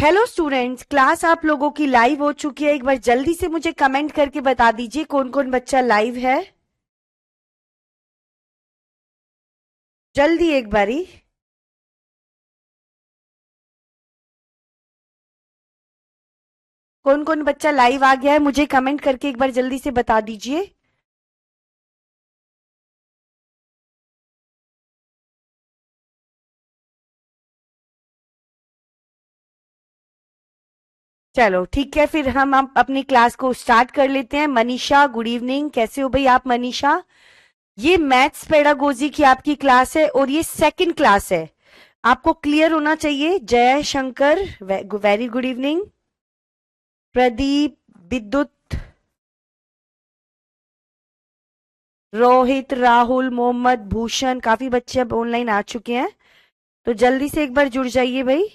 Hello students, class आप लोगों की लाइव हो चुकी है। एक बार जल्दी से मुझे कमेंट करके बता दीजिए कौन कौन बच्चा लाइव है। जल्दी एक बारी। कौन कौन बच्चा लाइव आ गया है मुझे कमेंट करके एक बार जल्दी से बता दीजिए। चलो ठीक है, फिर हम अपनी क्लास को स्टार्ट कर लेते हैं। मनीषा, गुड इवनिंग, कैसे हो भाई आप मनीषा? ये मैथ्स पेडागोजी की आपकी क्लास है और ये सेकंड क्लास है, आपको क्लियर होना चाहिए। जय Shankar, very good evening. Pradeep, विद्युत, रोहित, राहुल, मोहम्मद, भूषण, काफी बच्चे अब ऑनलाइन आ चुके हैं, तो जल्दी से एक बार जुड़ जाइए भाई।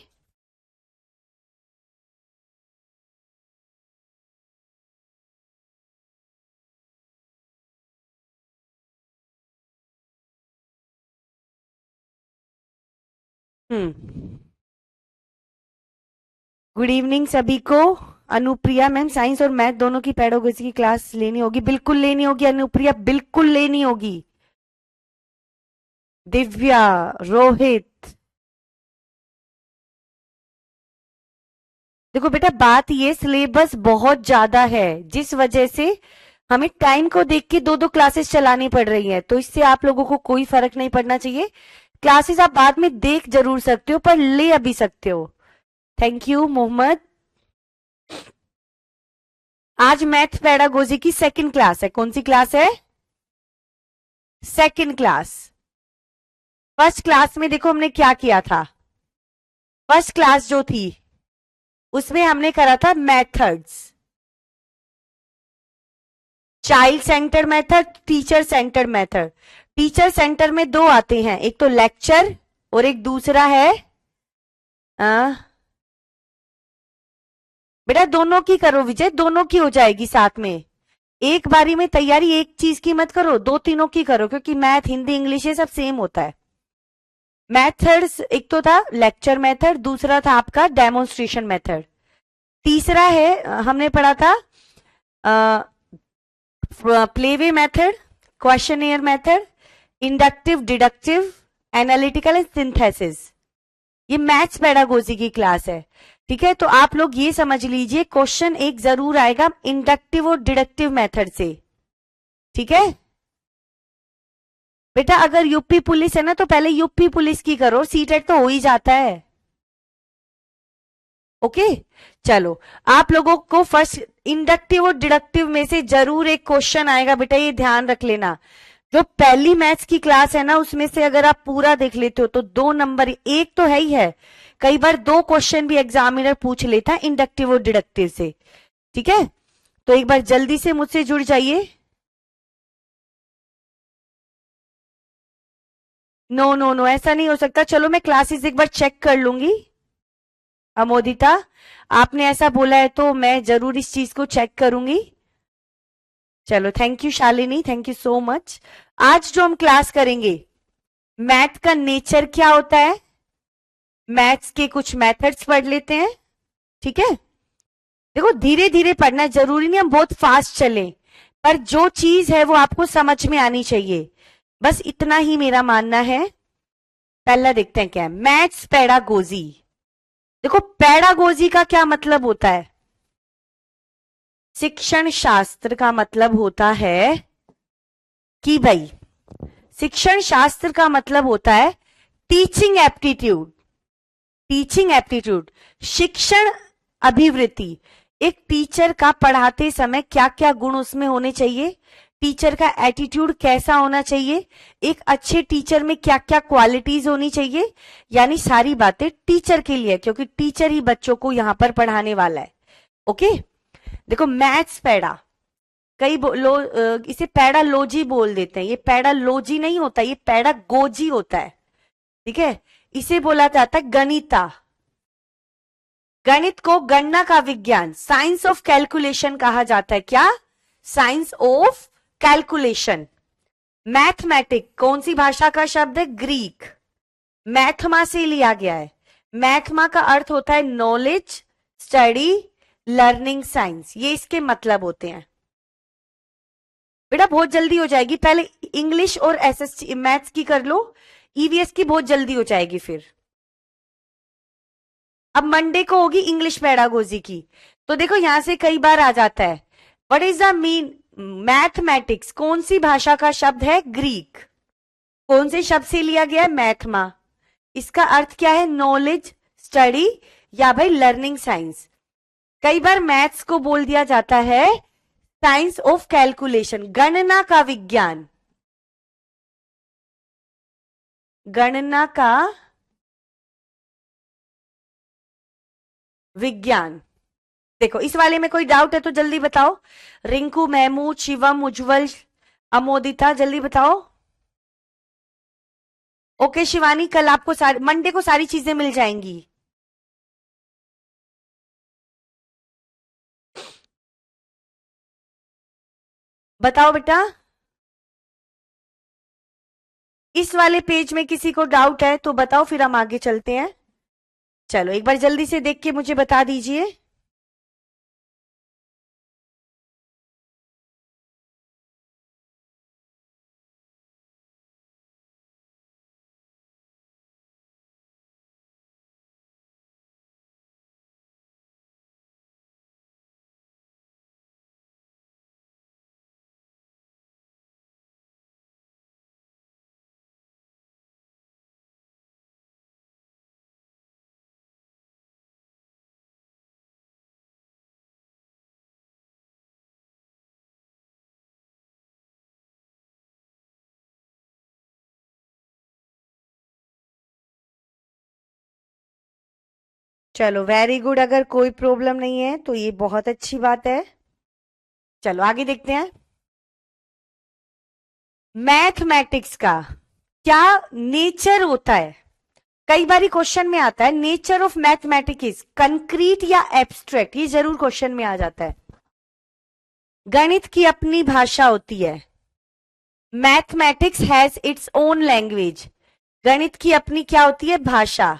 गुड इवनिंग सभी को। अनुप्रिया मैम, साइंस और मैथ दोनों की पेडागोजी की क्लास लेनी होगी? बिल्कुल लेनी होगी अनुप्रिया, बिल्कुल लेनी होगी। दिव्या, रोहित, देखो बेटा बात ये सिलेबस बहुत ज्यादा है, जिस वजह से हमें टाइम को देख के दो दो क्लासेस चलानी पड़ रही है, तो इससे आप लोगों को कोई फर्क नहीं पड़ना चाहिए। क्लासेस आप बाद में देख जरूर सकते हो पर ले अभी सकते हो। Thank you Mohammed. आज मैथ पेडागोजी की सेकंड क्लास है। कौन सी क्लास है? Second class. फर्स्ट क्लास में देखो हमने क्या किया था। फर्स्ट क्लास जो थी उसमें हमने करा था methods, child centre method, teacher centre method. Teacher centre में दो आते हैं, एक तो लेक्चर और एक दूसरा है बेटा दोनों की करो विजय, दोनों की हो जाएगी साथ में। एक बारी में तैयारी एक चीज की मत करो, दो तीनों की करो, क्योंकि मैथ, हिंदी, इंग्लिश ये सब सेम होता है। मेथड्स एक तो था लेक्चर मेथड, दूसरा था आपका डेमोन्स्ट्रेशन मेथड, तीसरा है हमने पढ़ा था playway method, questionnaire method, inductive, deductive, analytical and synthesis. ये मैथ्स पेडागोजी की क्लास है, ठीक है? तो आप लोग ये समझ लीजिए क्वेश्चन एक जरूर आएगा इंडक्टिव और डिडक्टिव मेथड से, ठीक है बेटा? अगर यूपी पुलिस है ना तो पहले यूपी पुलिस की करो, सीटेट तो हो ही जाता है। ओके चलो, आप लोगों को फर्स्ट इंडक्टिव और डिडक्टिव में से जरूर एक क्वेश्चन आएगा बेटा, ये ध्यान रख लेना। जो पहली मैथ्स की क्लास है ना उसमें से अगर आप पूरा देख लेते हो तो 2 नंबर, एक तो है ही है, कई बार 2 क्वेश्चन भी एग्जामिनर पूछ लेता है इंडक्टिव और डिडक्टिव से, ठीक है? तो एक बार जल्दी से मुझसे जुड़ जाइए। नो नो नो, ऐसा नहीं हो सकता। चलो मैं क्लासेस एक बार चेक कर लूंगी। अमोदिता, आपने ऐसा बोला है तो मैं जरूर इस चीज को चेक करूंगी। चलो thank you Shalini, thank you so much. आज जो हम क्लास करेंगे, मैथ का नेचर क्या होता है, मैथ्स के कुछ मेथड्स पढ़ लेते हैं, ठीक है? देखो धीरे धीरे पढ़ना, जरूरी नहीं हम बहुत फास्ट चलें, पर जो चीज है वो आपको समझ में आनी चाहिए, बस इतना ही मेरा मानना है। पहला देखते हैं क्या है मैथ्स पेडागोजी। देखो पेडागोजी का क्या मतलब होता है? शिक्षण शास्त्र का मतलब होता है कि भाई, शिक्षण शास्त्र का मतलब होता है टीचिंग एप्टीट्यूड। टीचिंग एप्टीट्यूड, शिक्षण अभिवृत्ति। एक टीचर का पढ़ाते समय क्या क्या गुण उसमें होने चाहिए, टीचर का एटीट्यूड कैसा होना चाहिए, एक अच्छे टीचर में क्या क्या क्वालिटीज होनी चाहिए, यानी सारी बातें टीचर के लिए, क्योंकि टीचर ही बच्चों को यहां पर पढ़ाने वाला है। ओके देखो मैथ्स पेडा, कई इसे पेडालोजी बोल देते हैं, ये पेडालोजी नहीं होता, ये पेडागोजी होता है, ठीक है? इसे बोला जाता है गणिता। गणित को गणना का विज्ञान, साइंस ऑफ कैलकुलेशन कहा जाता है। क्या? Science of calculation. मैथमेटिक कौन सी भाषा का शब्द है? ग्रीक। मैथमा से लिया गया है। मैथमा का अर्थ होता है नॉलेज, स्टडी, लर्निंग, साइंस, ये इसके मतलब होते हैं। बेटा बहुत जल्दी हो जाएगी, पहले इंग्लिश और एसएसटी मैथ्स की कर लो, ईवीएस की बहुत जल्दी हो जाएगी फिर। अब मंडे को होगी इंग्लिश पेडागोजी की, तो देखो यहां से कई बार आ जाता है। What is the mean mathematics, कौन सी भाषा का शब्द है? ग्रीक। कौन से शब्द से लिया गया है? मैथमा। इसका अर्थ क्या है? नॉलेज, स्टडी या भाई लर्निंग, साइंस। कई बार मैथ्स को बोल दिया जाता है साइंस ऑफ कैलकुलेशन, गणना का विज्ञान, गणना का विज्ञान। देखो इस वाले में कोई डाउट है तो जल्दी बताओ। रिंकू, महमूद, शिवम, उज्जवल, अमोदिता, जल्दी बताओ। ओके शिवानी, कल आपको मंडे को सारी चीजें मिल जाएंगी। बताओ बेटा, इस वाले पेज में किसी को डाउट है तो बताओ, फिर हम आगे चलते हैं। चलो एक बार जल्दी से देख के मुझे बता दीजिए। चलो वेरी गुड, अगर कोई प्रॉब्लम नहीं है तो ये बहुत अच्छी बात है। चलो आगे देखते हैं। मैथमेटिक्स का क्या नेचर होता है? कई बार क्वेश्चन में आता है नेचर ऑफ मैथमेटिक्स कंक्रीट या एब्स्ट्रैक्ट, ये जरूर क्वेश्चन में आ जाता है। गणित की अपनी भाषा होती है। Mathematics has its own language, गणित की अपनी क्या होती है? भाषा।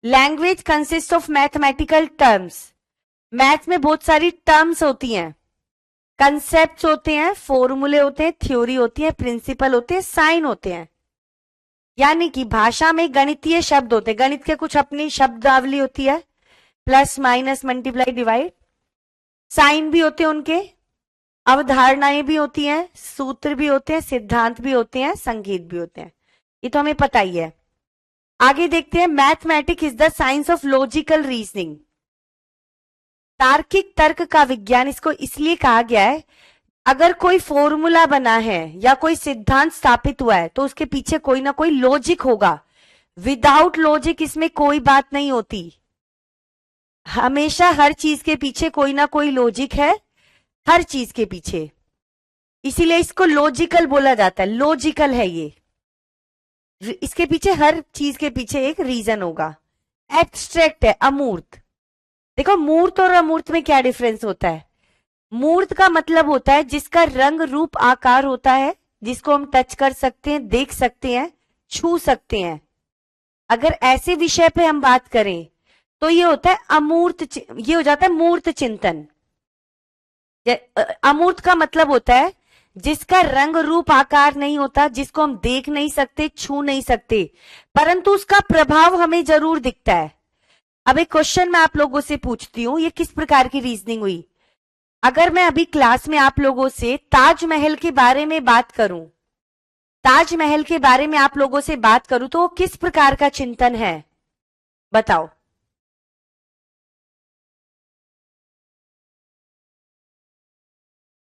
Language consist of mathematical terms, math में बहुत सारी टर्म्स होती हैं, कंसेप्ट होते हैं, फॉर्मूले होते हैं, थ्योरी होती है, प्रिंसिपल होते हैं, साइन होते हैं। यानी कि भाषा में गणितीय शब्द होते हैं, गणित के कुछ अपनी शब्दावली होती है, plus minus multiply divide, sign भी होते हैं उनके, अवधारणाएं भी होती हैं, सूत्र भी होते हैं, सिद्धांत भी होते हैं, संगीत भी होते हैं, ये तो हमें पता ही है। आगे देखते हैं। Mathematics is the science of logical reasoning, तार्किक तर्क का विज्ञान इसको इसलिए कहा गया है, अगर कोई फॉर्मूला बना है या कोई सिद्धांत स्थापित हुआ है तो उसके पीछे कोई ना कोई लॉजिक होगा। विदाउट लॉजिक इसमें कोई बात नहीं होती, हमेशा हर चीज के पीछे कोई ना कोई लॉजिक है, हर चीज के पीछे, इसीलिए इसको लॉजिकल बोला जाता है। लॉजिकल है ये, इसके पीछे हर चीज के पीछे एक रीजन होगा। एब्स्ट्रैक्ट है, अमूर्त। देखो मूर्त और अमूर्त में क्या डिफरेंस होता है? मूर्त का मतलब होता है जिसका रंग रूप आकार होता है, जिसको हम टच कर सकते हैं, देख सकते हैं, छू सकते हैं। अगर ऐसे विषय पे हम बात करें तो ये होता है अमूर्त, ये हो जाता है मूर्त चिंतन। अमूर्त का मतलब होता है जिसका रंग रूप आकार नहीं होता, जिसको हम देख नहीं सकते, छू नहीं सकते, परंतु उसका प्रभाव हमें जरूर दिखता है। अब एक क्वेश्चन मैं आप लोगों से पूछती हूँ, ये किस प्रकार की रीजनिंग हुई? अगर मैं अभी क्लास में आप लोगों से ताजमहल के बारे में बात करूं, ताजमहल के बारे में आप लोगों से बात करूं तो वो किस प्रकार का चिंतन है? बताओ।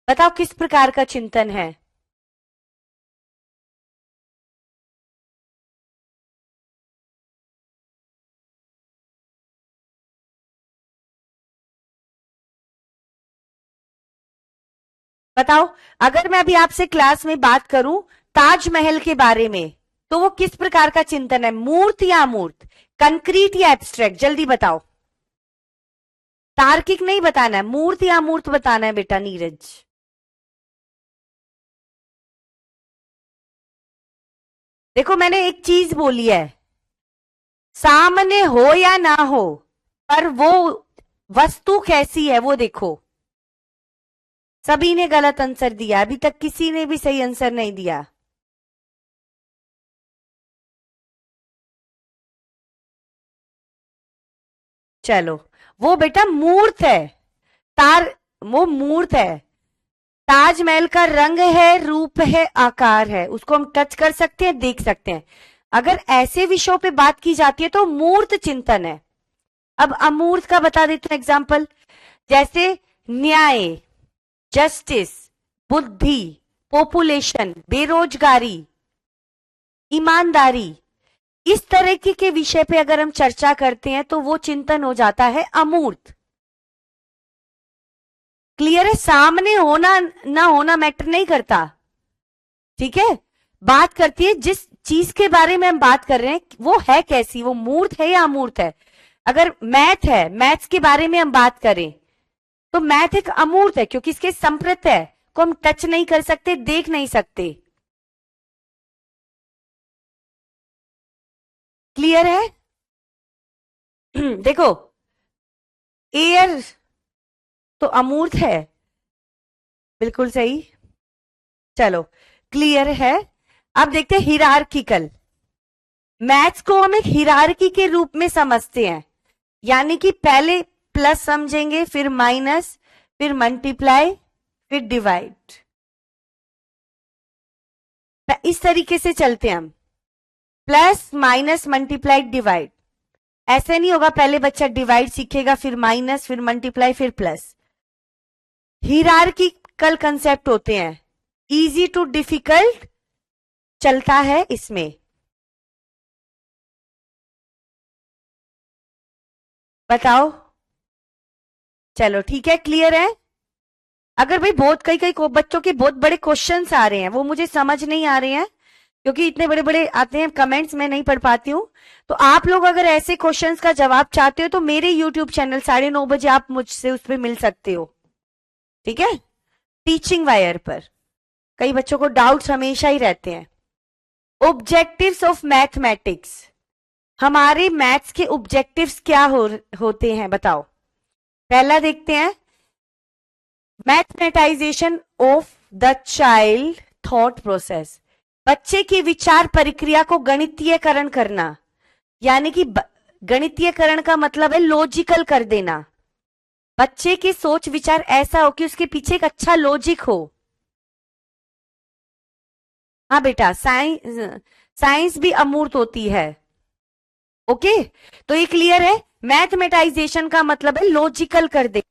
बताओ किस प्रकार का चिंतन है? बताओ, अगर मैं अभी आपसे क्लास में बात करूं ताजमहल के बारे में तो वो किस प्रकार का चिंतन है? मूर्त या अमूर्त, कंक्रीट या एब्स्ट्रैक्ट? जल्दी बताओ। तार्किक नहीं बताना है, मूर्त या अमूर्त बताना है बेटा नीरज। देखो मैंने एक चीज बोली है, सामने हो या ना हो, पर वो वस्तु कैसी है वो देखो। सभी ने गलत आंसर दिया, अभी तक किसी ने भी सही आंसर नहीं दिया। चलो, वो बेटा मूर्त है। तार वो मूर्त है। ताजमहल का रंग है, रूप है, आकार है, उसको हम टच कर सकते हैं, देख सकते हैं। अगर ऐसे विषयों पे बात की जाती है तो मूर्त चिंतन है। अब अमूर्त का बता देते हैं एग्जाम्पल, जैसे न्याय, जस्टिस, बुद्धि, पॉपुलेशन, बेरोजगारी, ईमानदारी, इस तरह के विषय पे अगर हम चर्चा करते हैं तो वो चिंतन हो जाता है अमूर्त। क्लियर है? सामने होना ना होना मैटर नहीं करता, ठीक है। बात करती है जिस चीज के बारे में हम बात कर रहे हैं वो है कैसी, वो मूर्त है या अमूर्त है। अगर मैथ है, मैथ्स के बारे में हम बात करें तो मैथ एक अमूर्त है, क्योंकि इसके संप्रत है को हम टच नहीं कर सकते, देख नहीं सकते। क्लियर है? देखो, एयर तो अमूर्त है, बिल्कुल सही। चलो, क्लियर है। अब देखते हैं हिरार्किकल। मैथ्स को हम एक हिरार्की के रूप में समझते हैं, यानी कि पहले प्लस समझेंगे, फिर माइनस, फिर मल्टीप्लाई, फिर डिवाइड। इस तरीके से चलते हैं हम, प्लस माइनस मल्टीप्लाई डिवाइड। ऐसे नहीं होगा पहले बच्चा डिवाइड सीखेगा, फिर माइनस, फिर मल्टीप्लाई, फिर प्लस। हिरार्किकल कंसेप्ट होते हैं, इजी टू डिफिकल्ट चलता है इसमें। बताओ। चलो ठीक है, क्लियर है। अगर भाई बहुत कई बच्चों के बहुत बड़े क्वेश्चंस आ रहे हैं, वो मुझे समझ नहीं आ रहे हैं, क्योंकि इतने बड़े बड़े आते हैं कमेंट्स, मैं नहीं पढ़ पाती हूँ। तो आप लोग अगर ऐसे क्वेश्चंस का जवाब चाहते हो तो मेरे यूट्यूब चैनल 9:30 आप मुझसे उस पर मिल सकते हो, ठीक है। टीचिंग वायर पर कई बच्चों को डाउट्स हमेशा ही रहते हैं। ऑब्जेक्टिव्स ऑफ मैथमेटिक्स, हमारे मैथ्स के ऑब्जेक्टिव्स क्या होते हैं बताओ। पहला देखते हैं, मैथमेटाइजेशन of the child thought process, बच्चे की विचार प्रक्रिया को गणितीयकरण करना, यानी कि गणितीयकरण का मतलब है लॉजिकल कर देना। बच्चे की सोच विचार ऐसा हो कि उसके पीछे एक अच्छा लॉजिक हो। हाँ बेटा, साइंस भी अमूर्त होती है, ओके। तो ये क्लियर है, मैथमेटाइजेशन का मतलब है लॉजिकल कर दे।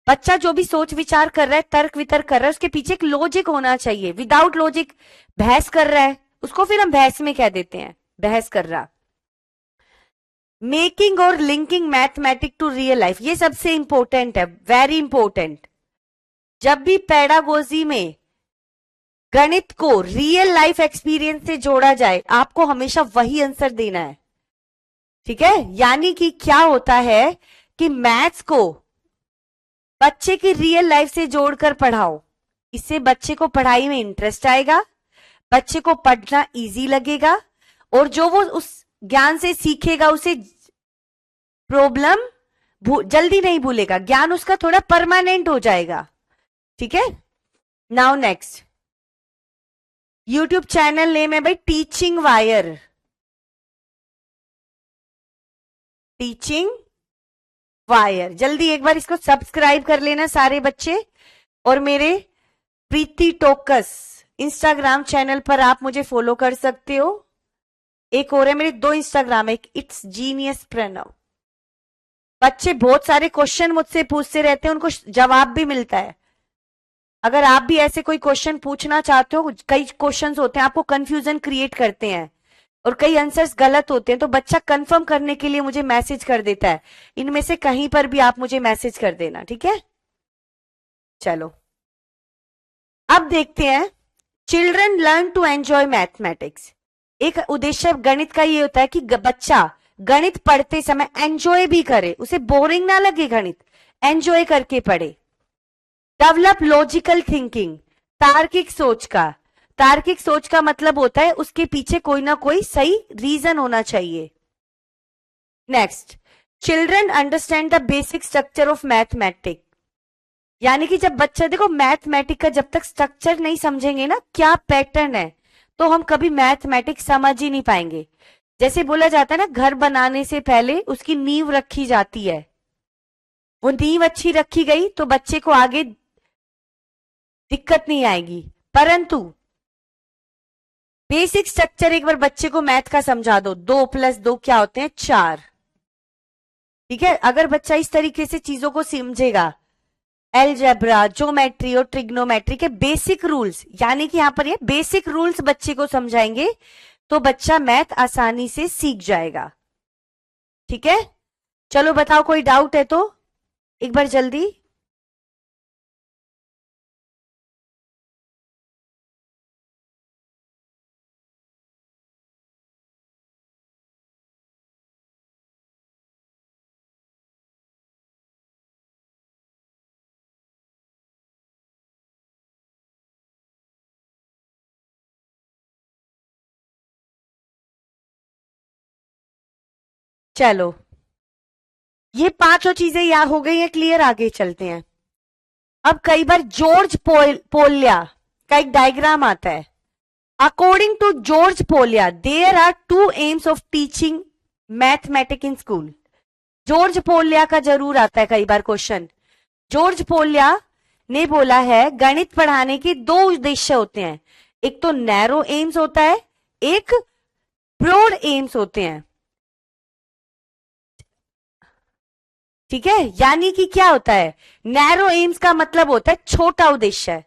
बच्चा जो भी सोच विचार कर रहा है, तर्क वितर्क कर रहा है, उसके पीछे एक लॉजिक होना चाहिए। विदाउट लॉजिक बहस कर रहा है, उसको फिर हम बहस में कह देते हैं, बहस कर रहा। मेकिंग और linking mathematic to real life, ये सबसे इंपॉर्टेंट है, वेरी इंपॉर्टेंट। जब भी पेडागोजी में गणित को रियल लाइफ एक्सपीरियंस से जोड़ा जाए, आपको हमेशा वही आंसर देना है, ठीक है। यानी कि क्या होता है कि मैथ्स को बच्चे की रियल लाइफ से जोड़कर पढ़ाओ, इससे बच्चे को पढ़ाई में इंटरेस्ट आएगा, बच्चे को पढ़ना इजी लगेगा, और जो वो उस ज्ञान से सीखेगा उसे प्रॉब्लम जल्दी नहीं भूलेगा, ज्ञान उसका थोड़ा परमानेंट हो जाएगा, ठीक है। Now next, YouTube channel name है भाई टीचिंग वायर, टीचिंग वायर। जल्दी एक बार इसको सब्सक्राइब कर लेना सारे बच्चे, और मेरे प्रीति टोकस इंस्टाग्राम चैनल पर आप मुझे फॉलो कर सकते हो। एक और है, मेरे 2 इंस्टाग्राम है, एक इट्स जीनियस प्रणव। बच्चे बहुत सारे क्वेश्चन मुझसे पूछते रहते हैं, उनको जवाब भी मिलता है। अगर आप भी ऐसे कोई क्वेश्चन पूछना चाहते हो, कई क्वेश्चंस होते हैं आपको कंफ्यूजन क्रिएट करते हैं और कई आंसर्स गलत होते हैं, तो बच्चा कंफर्म करने के लिए मुझे मैसेज कर देता है। इनमें से कहीं पर भी आप मुझे मैसेज कर देना, ठीक है। चलो, अब देखते हैं, children learn to enjoy mathematics. एक उद्देश्य गणित का ये होता है कि बच्चा गणित पढ़ते समय एंजॉय भी करे, उसे बोरिंग ना लगे, गणित एंजॉय करके पढ़े। डेवलप लॉजिकल थिंकिंग, तार्किक सोच का। तार्किक सोच का मतलब होता है उसके पीछे कोई ना कोई सही रीजन होना चाहिए। Next, children understand the basic structure of mathematic. यानी कि जब बच्चा, देखो मैथमेटिक का जब तक स्ट्रक्चर नहीं समझेंगे ना, क्या पैटर्न है, तो हम कभी मैथमेटिक्स समझ ही नहीं पाएंगे। जैसे बोला जाता है ना, घर बनाने से पहले उसकी नींव रखी जाती है, वो नींव अच्छी रखी गई तो बच्चे को आगे दिक्कत नहीं आएगी। परंतु बेसिक स्ट्रक्चर एक बार बच्चे को मैथ का समझा दो, 2+2 क्या होते हैं, 4। ठीक है, अगर बच्चा इस तरीके से चीजों को समझेगा, एलजेब्रा, ज्योमेट्री और ट्रिग्नोमेट्री के बेसिक रूल्स, यानी कि यहां पर ये बेसिक रूल्स बच्चे को समझाएंगे तो बच्चा मैथ आसानी से सीख जाएगा। ठीक है, चलो बताओ, कोई डाउट है तो एक बार जल्दी। चलो, ये पांचों चीजें या हो गई है क्लियर, आगे चलते हैं। अब कई बार जॉर्ज पोल्या का एक डायग्राम आता है। According to George Polya, there are 2 aims of teaching mathematic in school. George Polya का जरूर आता है कई बार क्वेश्चन। जॉर्ज पोल्या ने बोला है गणित पढ़ाने के 2 उद्देश्य होते हैं, एक तो नैरो एम्स होता है, एक ब्रॉड एम्स होते हैं। ठीक है, यानी कि क्या होता है, नैरो एम्स का मतलब होता है छोटा उद्देश्य,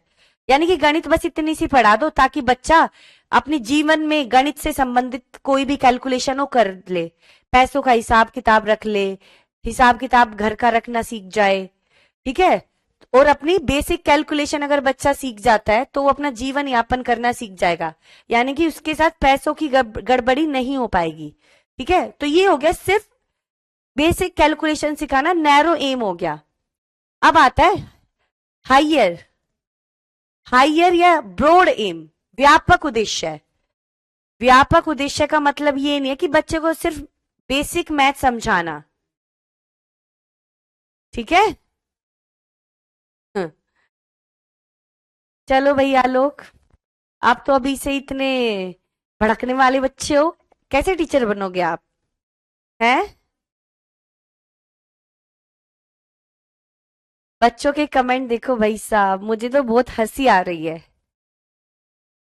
यानी कि गणित बस इतनी सी पढ़ा दो ताकि बच्चा अपने जीवन में गणित से संबंधित कोई भी कैलकुलेशन हो कर ले, पैसों का हिसाब किताब रख ले, हिसाब किताब घर का रखना सीख जाए। ठीक है, और अपनी बेसिक कैलकुलेशन अगर बच्चा सीख जाता है तो वो अपना जीवन यापन करना सीख जाएगा, यानी कि उसके साथ पैसों की गड़बड़ी नहीं हो पाएगी। ठीक है, तो ये हो गया सिर्फ बेसिक कैलकुलेशन सिखाना, नैरो एम हो गया। अब आता है हाइयर, हाइयर या ब्रॉड एम, व्यापक उद्देश्य है। व्यापक उद्देश्य का मतलब ये नहीं है कि बच्चे को सिर्फ बेसिक मैथ समझाना। ठीक है, चलो भैया लोग, आप तो अभी से इतने भड़कने वाले बच्चे हो, कैसे टीचर बनोगे आप, हैं? बच्चों के कमेंट देखो भाई साहब, मुझे तो बहुत हंसी आ रही है।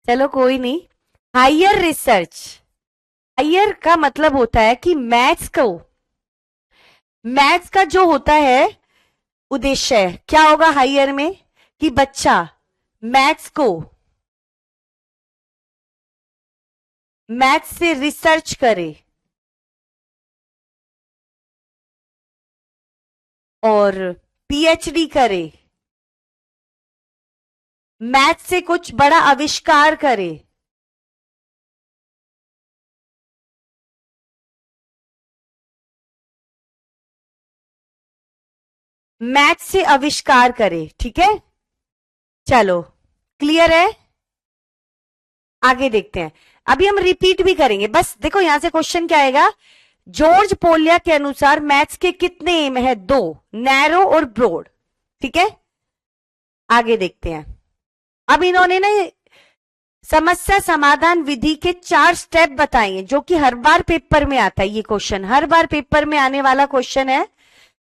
चलो कोई नहीं। हायर रिसर्च, हायर का मतलब होता है कि मैथ्स को, मैथ्स का जो होता है उद्देश्य क्या होगा हायर में, कि बच्चा मैथ्स को, मैथ्स से रिसर्च करे और पीएचडी करे, मैथ्स से कुछ बड़ा आविष्कार करे। मैथ्स से आविष्कार करे। ठीक है, चलो क्लियर है, आगे देखते हैं। अभी हम रिपीट भी करेंगे, बस देखो यहां से क्वेश्चन क्या आएगा, जॉर्ज पोल्या के अनुसार मैथ्स के कितने एम है, 2, नैरो और ब्रॉड। ठीक है, आगे देखते हैं। अब इन्होंने ना समस्या समाधान विधि के 4 स्टेप बताए जो कि हर बार पेपर में आता है। ये क्वेश्चन हर बार पेपर में आने वाला क्वेश्चन है।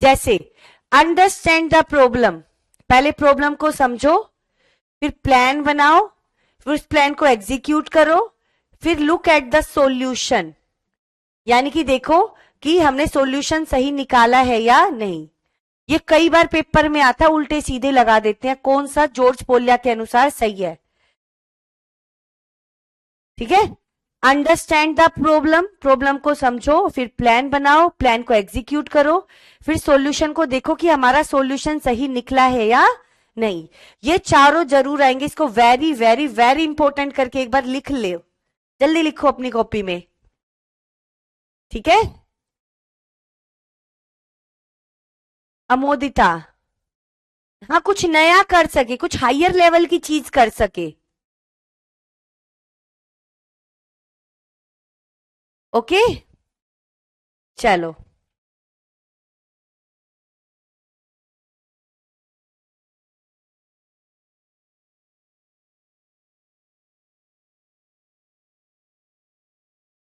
जैसे अंडरस्टैंड द प्रॉब्लम, पहले प्रॉब्लम को समझो, फिर प्लान बनाओ, फिर उस प्लान को एग्जीक्यूट करो, फिर लुक एट द सॉल्यूशन, यानी कि देखो कि हमने सॉल्यूशन सही निकाला है या नहीं। ये कई बार पेपर में आता है, उल्टे सीधे लगा देते हैं कौन सा जॉर्ज पोल्या के अनुसार सही है। ठीक है, अंडरस्टैंड द प्रॉब्लम, प्रॉब्लम को समझो, फिर प्लान बनाओ, प्लान को एग्जीक्यूट करो, फिर सॉल्यूशन को देखो कि हमारा सॉल्यूशन सही निकला है या नहीं। ये चारों जरूर आएंगे, इसको वेरी वेरी वेरी इंपॉर्टेंट करके एक बार लिख ले, जल्दी लिखो अपनी कॉपी में। ठीक है, अमोदिता, हाँ कुछ नया कर सके, कुछ हायर लेवल की चीज कर सके। ओके, चलो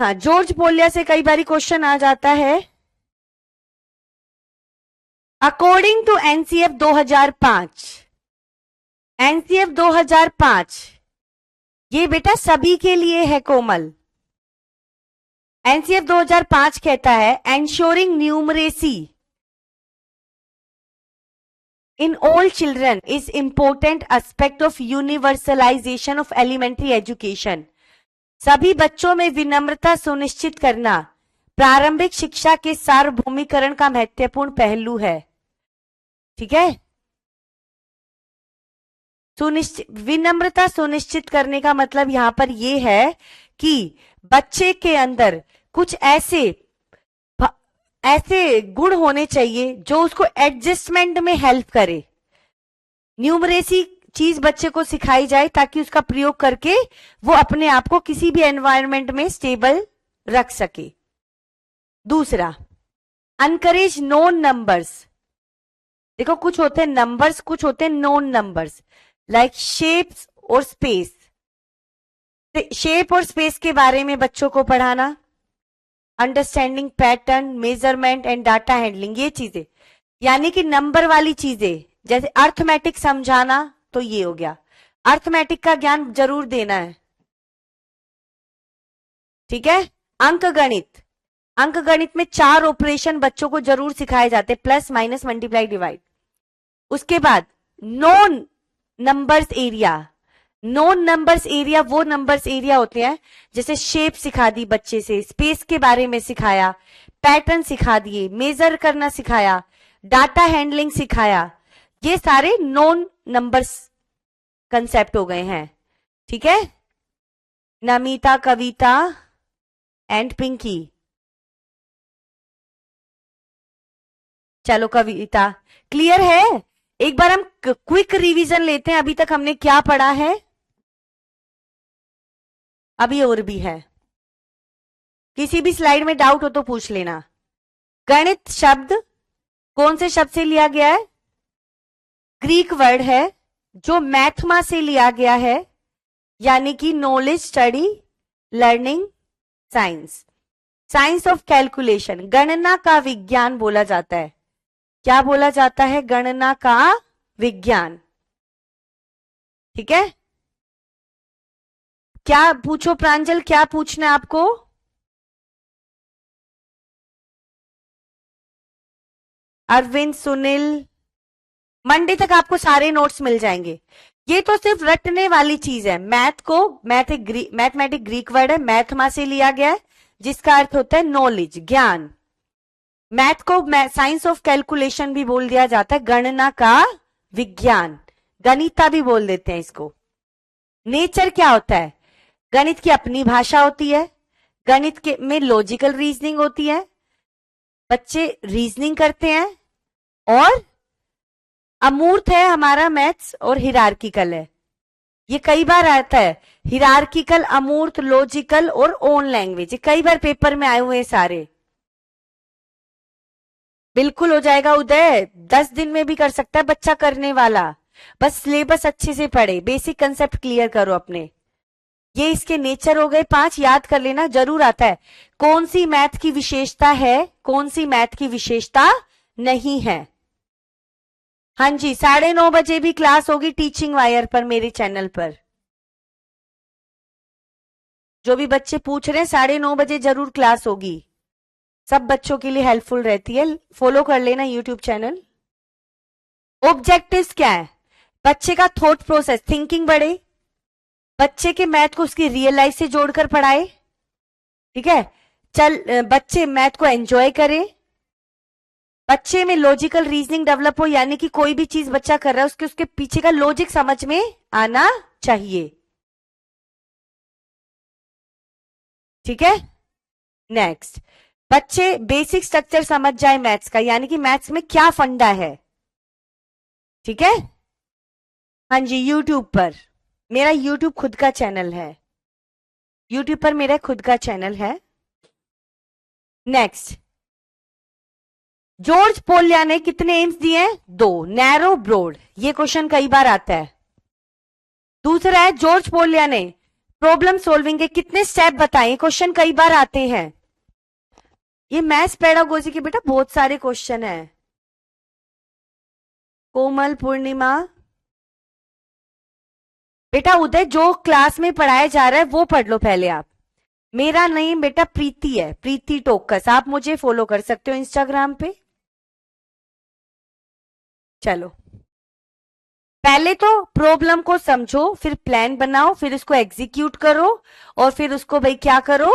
हाँ, जॉर्ज पोलिया से कई बार क्वेश्चन आ जाता है। अकॉर्डिंग टू एनसीएफ 2005, एनसीएफ 2005 ये बेटा सभी के लिए है कोमल। एनसीएफ 2005 कहता है ensuring numeracy in all children is important aspect of universalization of elementary education। सभी बच्चों में विनम्रता सुनिश्चित करना प्रारंभिक शिक्षा के सार्वभौमिकरण का महत्वपूर्ण पहलू है। ठीक है, विनम्रता सुनिश्चित करने का मतलब यहां पर यह है कि बच्चे के अंदर कुछ ऐसे गुण होने चाहिए जो उसको एडजस्टमेंट में हेल्प करे। न्यूमरेसी चीज बच्चे को सिखाई जाए ताकि उसका प्रयोग करके वो अपने आप को किसी भी एनवायरनमेंट में स्टेबल रख सके। दूसरा, अनकरेज नॉन नंबर्स। देखो, कुछ होते हैं नंबर्स, कुछ होते हैं नॉन नंबर्स, लाइक शेप्स और स्पेस। शेप और स्पेस के बारे में बच्चों को पढ़ाना, understanding pattern, measurement and data handling, ये चीजें, यानी कि नंबर वाली चीजें, जैसे अर्थमेटिक समझाना, तो ये हो गया। अर्थमेटिक का ज्ञान जरूर देना है। ठीक है, अंक गणित, अंक गणित में 4 ऑपरेशन बच्चों को जरूर सिखाए जाते, प्लस माइनस मल्टीप्लाई डिवाइड। उसके बाद non numbers area, non numbers area वो नंबर्स एरिया होते हैं, जैसे शेप सिखा दी बच्चे से, स्पेस के बारे में सिखाया, पैटर्न सिखा दिए, मेजर करना सिखाया, डाटा हैंडलिंग सिखाया, ये सारे नॉन नंबर्स कंसेप्ट हो गए हैं। ठीक है, नमिता, कविता एंड पिंकी। चलो कविता, क्लियर है? एक बार हम क्विक रिवीजन लेते हैं, अभी तक हमने क्या पढ़ा है। अभी और भी है, किसी भी स्लाइड में डाउट हो तो पूछ लेना। गणित शब्द कौन से शब्द से लिया गया है? ग्रीक वर्ड है जो मैथमा से लिया गया है, यानी कि knowledge, study, learning, science, science of calculation. गणना का विज्ञान बोला जाता है। क्या बोला जाता है? गणना का विज्ञान। ठीक है, क्या पूछो प्रांजल, क्या पूछना है आपको? अरविंद, सुनील, मंडे तक आपको सारे नोट्स मिल जाएंगे। ये तो सिर्फ रटने वाली चीज है। मैथ को, मैथमेटिक ग्रीक वर्ड है, मैथमा से लिया गया है, जिसका अर्थ होता है नॉलेज, ज्ञान। मैथ को साइंस ऑफ कैलकुलेशन भी बोल दिया जाता है, गणना का विज्ञान, गणिता भी बोल देते हैं इसको। नेचर क्या होता है? गणित की अपनी भाषा होती है, गणित के में लॉजिकल रीजनिंग होती है, बच्चे रीजनिंग करते हैं, और अमूर्त है हमारा मैथ्स, और हिरार्किकल है। ये कई बार आता है, हिरार्किकल, अमूर्त, लॉजिकल और ओन लैंग्वेज, कई बार पेपर में आए हुए हैं सारे। बिल्कुल हो जाएगा उदय, 10 दिन में भी कर सकता है बच्चा करने वाला। बस सिलेबस अच्छे से पढ़े, बेसिक कंसेप्ट क्लियर करो अपने। ये इसके नेचर हो गए 5, याद कर लेना, जरूर आता है। कौन सी मैथ की विशेषता है, कौन सी मैथ की विशेषता नहीं है। हाँ जी, 9:30 बजे भी क्लास होगी टीचिंग वायर पर, मेरे चैनल पर। जो भी बच्चे पूछ रहे हैं, 9:30 बजे जरूर क्लास होगी, सब बच्चों के लिए हेल्पफुल रहती है। फॉलो कर लेना यूट्यूब चैनल। ऑब्जेक्टिव्स क्या है? बच्चे का थॉट प्रोसेस, थिंकिंग बढ़े, बच्चे के मैथ को उसकी रियल लाइफ से जोड़कर पढ़ाए। ठीक है, बच्चे मैथ को एंजॉय करें, बच्चे में लॉजिकल रीजनिंग डेवलप हो, यानी कि कोई भी चीज बच्चा कर रहा है उसके पीछे का लॉजिक समझ में आना चाहिए। ठीक है, नेक्स्ट, बच्चे बेसिक स्ट्रक्चर समझ जाए मैथ्स का, यानी कि मैथ्स में क्या फंडा है। ठीक है, हाँ जी, यूट्यूब पर मेरा यूट्यूब खुद का चैनल है, यूट्यूब पर मेरा खुद का चैनल है। नेक्स्ट, जॉर्ज पोलिया ने कितने एम्स दिए हैं? 2, नैरो, ब्रॉड। ये क्वेश्चन कई बार आता है। दूसरा है, जॉर्ज पोलिया ने प्रॉब्लम सॉल्विंग के कितने स्टेप बताएं, क्वेश्चन कई बार आते हैं। ये मैथ्स पेडागोजी के बेटा बहुत सारे क्वेश्चन है। कोमल, पूर्णिमा, बेटा उदय जो क्लास में पढ़ाया जा रहा है वो पढ़ लो पहले आप। मेरा नेम बेटा प्रीति है, प्रीति टोकस, आप मुझे फॉलो कर सकते हो इंस्टाग्राम पे। चलो पहले तो प्रॉब्लम को समझो, फिर प्लान बनाओ, फिर उसको एग्जीक्यूट करो, और फिर उसको भाई क्या करो,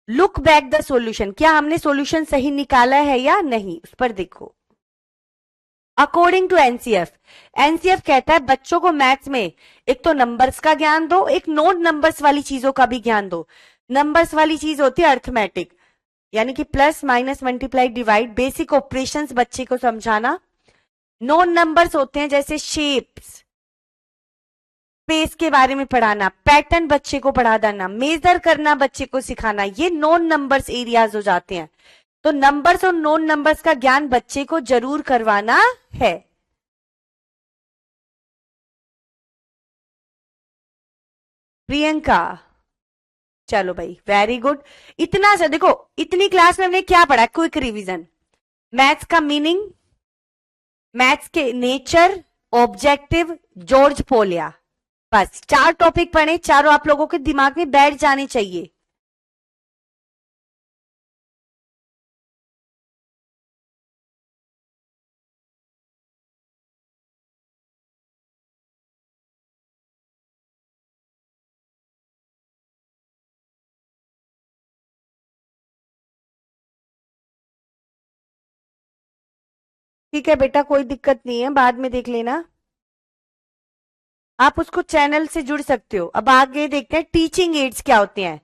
लुक बैक द सॉल्यूशन, क्या हमने सॉल्यूशन सही निकाला है या नहीं, उस पर देखो। अकॉर्डिंग टू एनसीएफ, एनसीएफ कहता है बच्चों को मैथ्स में एक तो नंबर्स का ज्ञान दो, एक नॉन नंबर्स वाली चीजों का भी ज्ञान दो। नंबर्स वाली चीज होती है अर्थमेटिक, यानी कि plus minus multiply divide, basic operations बच्चे को समझाना। नॉन नंबर्स होते हैं जैसे शेप्स, स्पेस के बारे में पढ़ाना, पैटर्न बच्चे को पढ़ा देना, मेजर करना बच्चे को सिखाना, ये नॉन नंबर्स एरियाज हो जाते हैं। तो नंबर्स और नॉन नंबर्स का ज्ञान बच्चे को जरूर करवाना है। प्रियंका, चलो भाई वेरी गुड। इतना सा देखो, इतनी क्लास में हमने क्या पढ़ा, क्विक रिवीजन, मैथ्स का मीनिंग, मैथ्स के नेचर, ऑब्जेक्टिव, जॉर्ज पोलिया, बस 4 टॉपिक पढ़े, चारों आप लोगों के दिमाग में बैठ जाने चाहिए। ठीक है बेटा, कोई दिक्कत नहीं है, बाद में देख लेना, आप उसको चैनल से जुड़ सकते हो। अब आगे देखते हैं टीचिंग एड्स क्या होते हैं,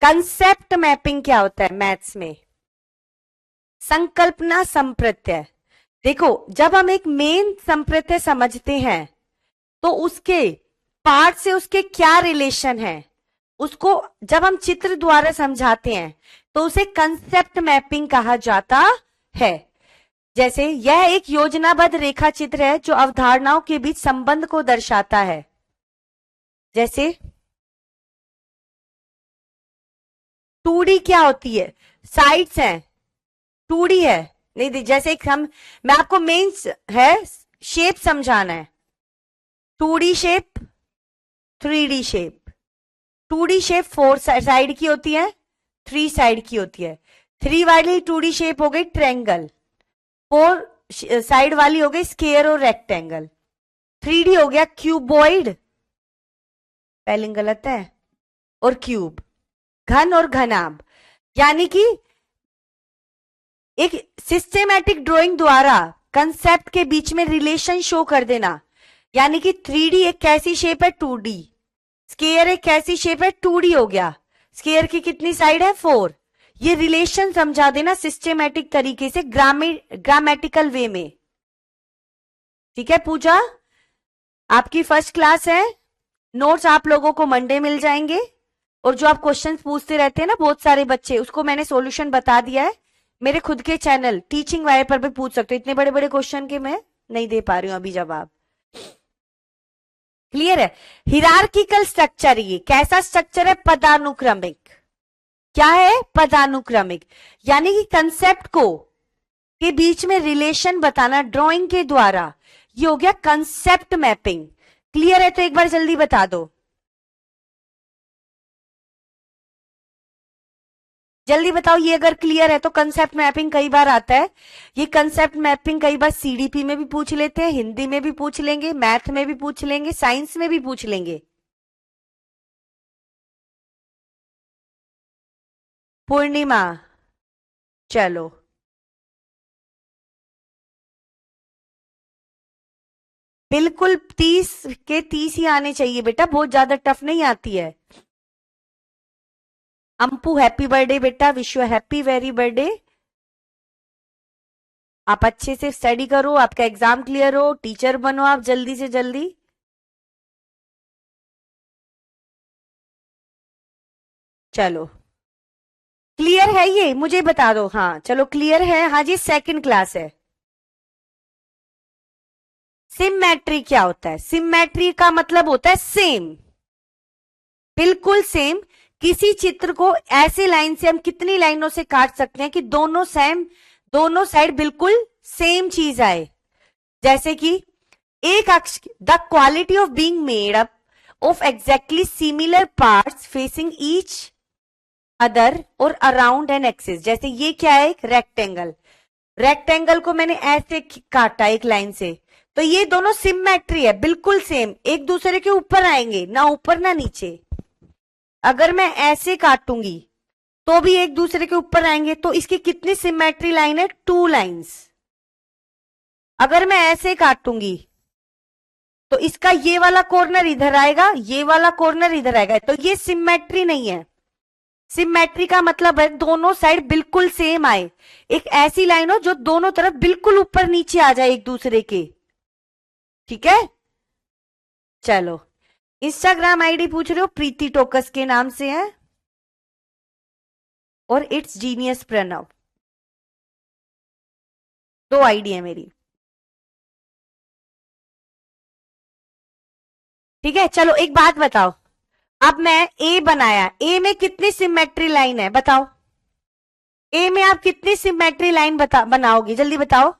कंसेप्ट मैपिंग क्या होता है मैथ्स में, संकल्पना संप्रत्यय। देखो जब हम एक मेन संप्रत्यय समझते हैं तो उसके पार्ट से उसके क्या रिलेशन है, उसको जब हम चित्र द्वारा समझाते हैं तो उसे कंसेप्ट मैपिंग कहा जाता है। जैसे यह एक योजनाबद्ध रेखा चित्र है जो अवधारणाओं के बीच संबंध को दर्शाता है। जैसे 2D क्या होती है, साइड्स हैं, 2D है, नहीं जैसे मैं आपको मेन है शेप समझाना है, 2D shape, 3D shape. 2D shape 4 side की होती है, 3 साइड की होती है। 3 वाली 2D शेप हो गई ट्रायंगल, 4 साइड वाली हो गई स्क्वायर और रेक्टेंगल, 3D हो गया क्यूबॉइड, स्पेलिंग गलत है, और क्यूब, घन और घनाभ। यानी कि एक सिस्टेमैटिक ड्राइंग द्वारा कंसेप्ट के बीच में रिलेशन शो कर देना। यानी कि 3D एक कैसी शेप है, 2D, स्क्वायर एक कैसी शेप है, 2D हो गया, स्क्वायर की कितनी साइड है, 4। ये रिलेशन समझा देना सिस्टेमैटिक तरीके से, ग्रामेटिकल वे में। ठीक है पूजा, आपकी फर्स्ट क्लास है, नोट्स आप लोगों को मंडे मिल जाएंगे, और जो आप क्वेश्चंस पूछते रहते हैं ना बहुत सारे बच्चे, उसको मैंने सॉल्यूशन बता दिया है। मेरे खुद के चैनल टीचिंग वायर पर भी पूछ सकते हो, इतने बड़े बड़े क्वेश्चन के मैं नहीं दे पा रही हूं अभी जवाब। क्लियर है? हिरार्किकल स्ट्रक्चर, ये कैसा स्ट्रक्चर है, पदानुक्रमिक। क्या है, पदानुक्रमिक, यानी कि कंसेप्ट को के बीच में रिलेशन बताना ड्राइंग के द्वारा, ये हो गया कंसेप्ट मैपिंग। क्लियर है? तो एक बार जल्दी बता दो, जल्दी बताओ ये अगर क्लियर है तो। कंसेप्ट मैपिंग कई बार आता है, ये कंसेप्ट मैपिंग कई बार सीडीपी में भी पूछ लेते हैं, हिंदी में भी पूछ लेंगे, मैथ में भी पूछ लेंगे, साइंस में भी पूछ लेंगे। पूर्णिमा, चलो बिल्कुल 30 के 30 ही आने चाहिए बेटा, बहुत ज्यादा टफ नहीं आती है। अंपू हैप्पी बर्थडे बेटा, wish you happy very birthday. आप अच्छे से स्टडी करो, आपका एग्जाम क्लियर हो, टीचर बनो आप जल्दी से जल्दी। चलो क्लियर है ये, मुझे बता दो। हाँ चलो क्लियर है, हाँ जी सेकंड क्लास है। सिमेट्री क्या होता है? सिमेट्री का मतलब होता है सेम, बिल्कुल सेम। किसी चित्र को ऐसे लाइन से हम कितनी लाइनों से काट सकते हैं कि दोनों साइड बिल्कुल सेम चीज आए। जैसे कि एक अक्ष, the quality of being made up of exactly similar parts facing each other और अराउंड एन एक्सिस। जैसे ये क्या है, एक रेक्टेंगल। रेक्टेंगल को मैंने ऐसे काटा एक लाइन से, तो ये दोनों सिमेट्री है, बिल्कुल सेम, एक दूसरे के ऊपर आएंगे, ना ऊपर ना नीचे। अगर मैं ऐसे काटूंगी तो भी एक दूसरे के ऊपर आएंगे, तो इसकी कितनी सिमेट्री लाइन है, 2 लाइन्स। अगर मैं ऐसे काटूंगी तो इसका ये वाला कॉर्नर इधर आएगा, ये वाला कॉर्नर इधर आएगा, तो ये सिमेट्री नहीं है। सिमेट्री का मतलब है दोनों साइड बिल्कुल सेम आए, एक ऐसी लाइन हो जो दोनों तरफ बिल्कुल ऊपर नीचे आ जाए एक दूसरे के। ठीक है, चलो। इंस्टाग्राम आईडी पूछ रहे हो, प्रीति टोकस के नाम से है और इट्स जीनियस प्रणव, 2 आईडी है मेरी। ठीक है, चलो एक बात बताओ, अब मैं ए बनाया, ए में कितनी सिमेट्री लाइन है बताओ। ए में आप कितनी सिमेट्री लाइन बनाओगी, जल्दी बताओ।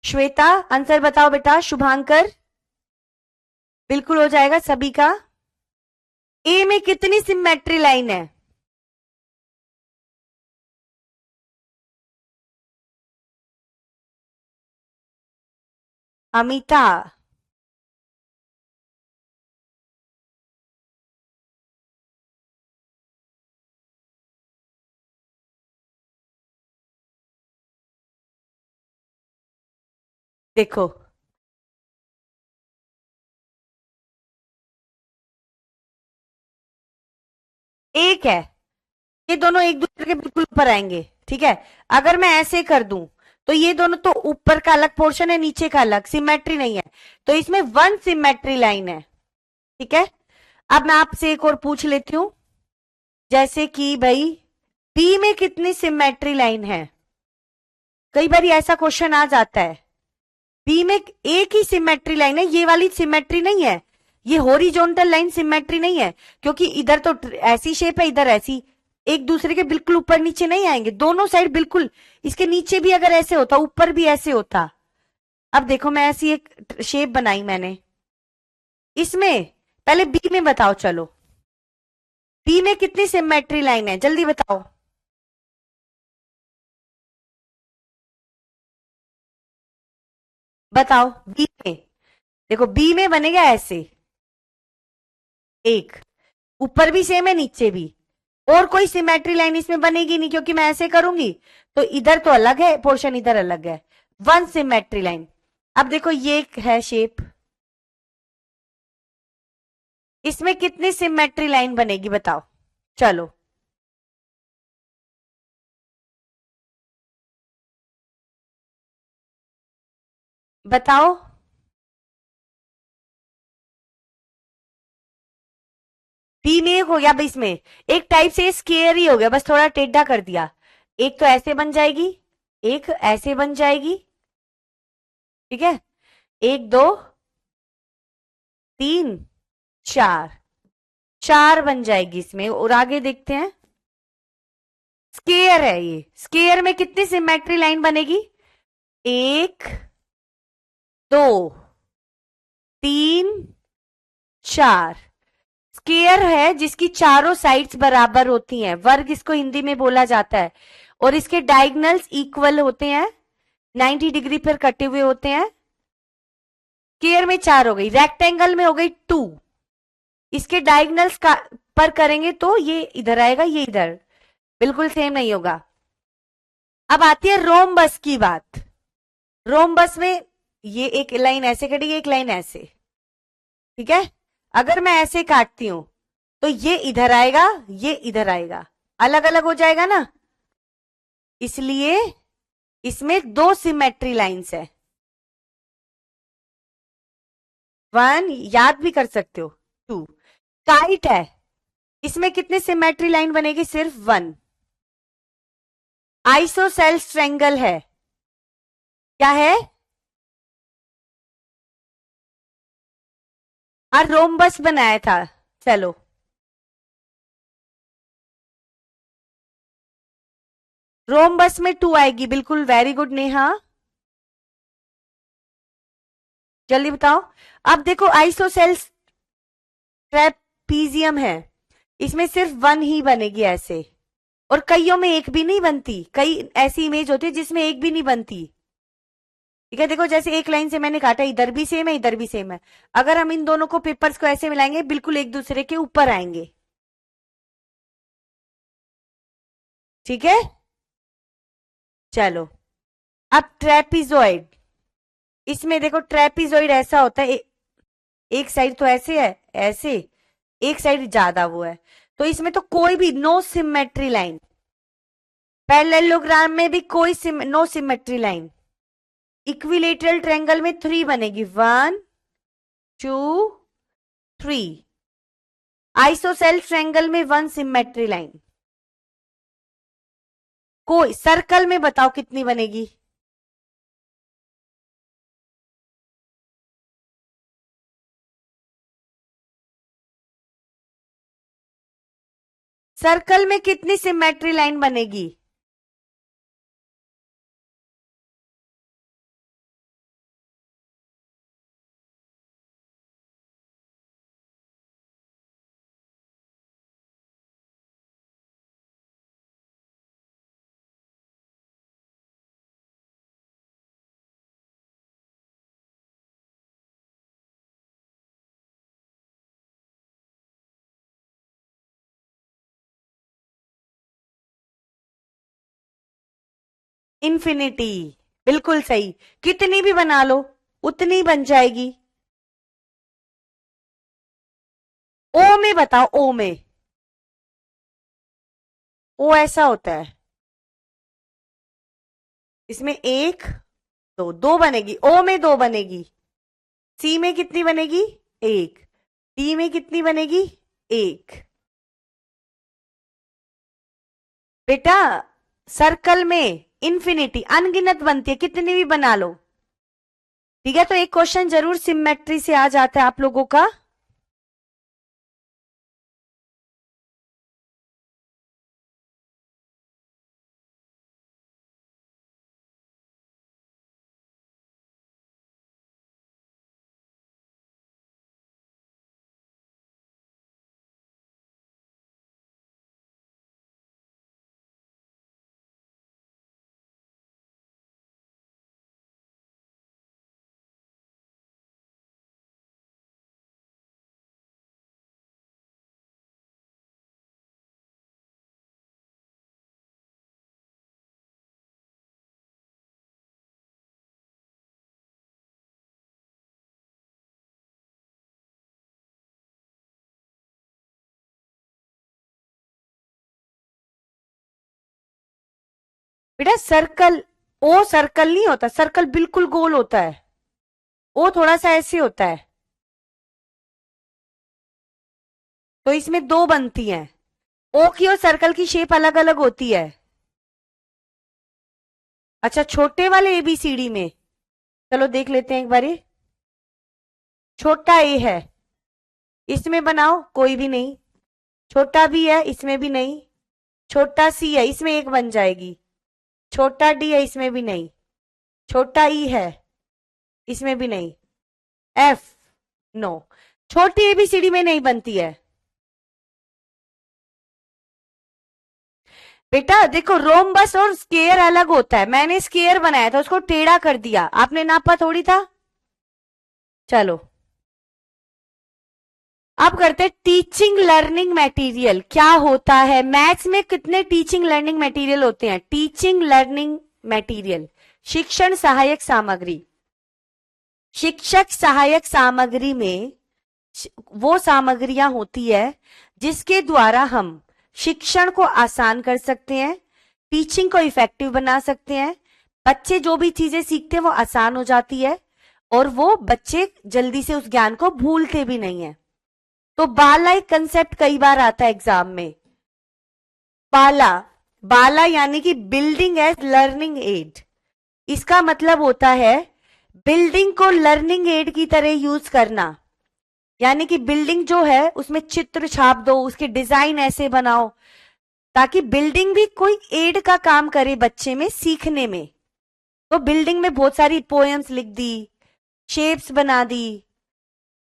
श्वेता आंसर बताओ बेटा। शुभांकर बिल्कुल हो जाएगा सभी का। ए में कितनी सिमेट्री लाइन है, अमिता। देखो एक है, ये दोनों एक दूसरे के बिल्कुल ऊपर आएंगे। ठीक है, अगर मैं ऐसे कर दूं तो ये दोनों तो ऊपर का अलग पोर्शन है, नीचे का अलग, सिमेट्री नहीं है, तो इसमें 1 सिमेट्री लाइन है। ठीक है, अब मैं आपसे एक और पूछ लेती हूं, जैसे कि भाई बी में कितनी सिमेट्री लाइन है। कई बार ऐसा क्वेश्चन आ जाता है, बी में एक ही सिमेट्री लाइन है, ये वाली सिमेट्री नहीं है, ये हॉरिजॉन्टल लाइन सिमेट्री नहीं है, क्योंकि इधर तो ऐसी शेप है, इधर ऐसी, एक दूसरे के बिल्कुल ऊपर नीचे नहीं आएंगे, दोनों साइड बिल्कुल। इसके नीचे भी अगर ऐसे होता, ऊपर भी ऐसे होता। अब देखो मैं ऐसी एक शेप बनाई मैंने, इसमें पहले बी में बताओ, चलो बी में कितनी सिमेट्री लाइन है, जल्दी बताओ। बताओ बी में, देखो बी में बनेगा ऐसे, एक ऊपर भी सेम है नीचे भी, और कोई सिमेट्री लाइन इसमें बनेगी नहीं, क्योंकि मैं ऐसे करूंगी तो इधर तो अलग है पोर्शन, इधर अलग है, 1 सिमेट्री लाइन। अब देखो ये है शेप, इसमें कितनी सिमेट्री लाइन बनेगी बताओ, चलो। बताओ, 3 एक हो गया, अब इसमें एक टाइप से स्केयर ही हो गया, बस थोड़ा टेढ़ा कर दिया। एक तो ऐसे बन जाएगी, एक ऐसे बन जाएगी। ठीक है, 1 2 3 4, 4 बन जाएगी इसमें, और आगे देखते हैं। स्केयर है ये, स्केयर में कितनी सिमेट्री लाइन बनेगी, 1 2 3 4। स्केयर है जिसकी चारों साइड्स बराबर होती हैं, वर्ग इसको हिंदी में बोला जाता है, और इसके डायगनल्स इक्वल होते हैं, 90 डिग्री पर कटे हुए होते हैं। स्केयर में 4 हो गई, रेक्टेंगल में हो गई 2, इसके डायगनल्स का पर करेंगे तो ये इधर आएगा, ये इधर, बिल्कुल सेम नहीं होगा। अब आती है रोम्बस की बात। रोम्बस में ये एक लाइन ऐसे कटेगी, एक लाइन ऐसे। ठीक है, अगर मैं ऐसे काटती हूं तो ये इधर आएगा, ये इधर आएगा, अलग अलग हो जाएगा ना, इसलिए इसमें 2 सिमेट्री लाइंस है। 1 याद भी कर सकते हो, 2 काइट है, इसमें कितने सिमेट्री लाइन बनेगी, सिर्फ 1। आइसोसेल्स ट्रायंगल है, क्या है, और रोम्बस बनाया था। चलो, रोम्बस में 2 आएगी, बिल्कुल, वेरी गुड नेहा, जल्दी बताओ। अब देखो, आइसोसेल्स ट्रेपीजियम है, इसमें सिर्फ 1 ही बनेगी ऐसे, और कईयों में एक भी नहीं बनती, कई ऐसी इमेज होती है जिसमें एक भी नहीं बनती। ठीक है, देखो जैसे एक लाइन से मैंने काटा, इधर भी सेम है इधर भी सेम है, अगर हम इन दोनों को पेपर्स को ऐसे मिलाएंगे बिल्कुल एक दूसरे के ऊपर आएंगे। ठीक है, चलो, अब ट्रेपिजॉइड, इसमें देखो ट्रेपिजॉइड ऐसा होता है, एक साइड तो ऐसे है, ऐसे, एक साइड ज्यादा वो है, तो इसमें तो कोई भी नो सिमेट्री लाइन, पैरेललोग्राम में भी कोई no symmetry line. Equilateral triangle में 3 बनेगी, 1 2 3। आइसोसेल्स ट्रायंगल में 1 सिमेट्री लाइन। कोई सर्कल में बताओ कितनी बनेगी? सर्कल में कितनी सिमेट्री लाइन बनेगी? इन्फिनिटी, बिल्कुल सही, कितनी भी बना लो उतनी बन जाएगी। ओ में बताओ, ओ में, ओ ऐसा होता है, इसमें 1 2 2 बनेगी, ओ में 2 बनेगी, सी में कितनी बनेगी? 1, डी में कितनी बनेगी? 1। बेटा सर्कल में इन्फिनिटी अनगिनत बनती है, कितनी भी बना लो। ठीक है, तो एक क्वेश्चन जरूर सिमेट्री से आ जाता है आप लोगों का। बेटा सर्कल, ओ सर्कल नहीं होता, सर्कल बिल्कुल गोल होता है, ओ थोड़ा सा ऐसे होता है, तो इसमें 2 बनती हैं। ओ की और सर्कल की शेप अलग अलग होती है। अच्छा, छोटे वाले एबीसीडी में, चलो देख लेते हैं एक बारी। छोटा ए है, इसमें बनाओ, कोई भी नहीं। छोटा बी है, इसमें भी नहीं। छोटा सी है, इसमें 1 बन जाएगी। छोटा डी है, इसमें भी नहीं। छोटा ई है, इसमें भी नहीं। एफ, नो, छोटी एबीसीडी में नहीं बनती है। बेटा देखो, रोम्बस और स्क्वायर अलग होता है, मैंने स्क्वायर बनाया था, उसको टेढ़ा कर दिया, आपने नापा थोड़ी था। चलो, अब करते हैं टीचिंग लर्निंग मटेरियल क्या होता है। मैथ्स में कितने टीचिंग लर्निंग मटेरियल होते हैं? टीचिंग लर्निंग मटेरियल, शिक्षण सहायक सामग्री। शिक्षक सहायक सामग्री में वो सामग्रियां होती है जिसके द्वारा हम शिक्षण को आसान कर सकते हैं, टीचिंग को इफेक्टिव बना सकते हैं, बच्चे जो भी चीजें सीखते हैं वो आसान हो जाती है, और वो बच्चे जल्दी से उस ज्ञान को भूलते भी नहीं है। तो बाला एक कंसेप्ट कई बार आता है एग्जाम में। बाला, बाला यानी कि बिल्डिंग एज लर्निंग एड, इसका मतलब होता है बिल्डिंग को लर्निंग एड की तरह यूज करना। यानी कि बिल्डिंग जो है उसमें चित्र छाप दो, उसके डिजाइन ऐसे बनाओ ताकि बिल्डिंग भी कोई एड का काम करे बच्चे में सीखने में। तो बिल्डिंग में बहुत सारी पोएम्स लिख दी, शेप्स बना दी,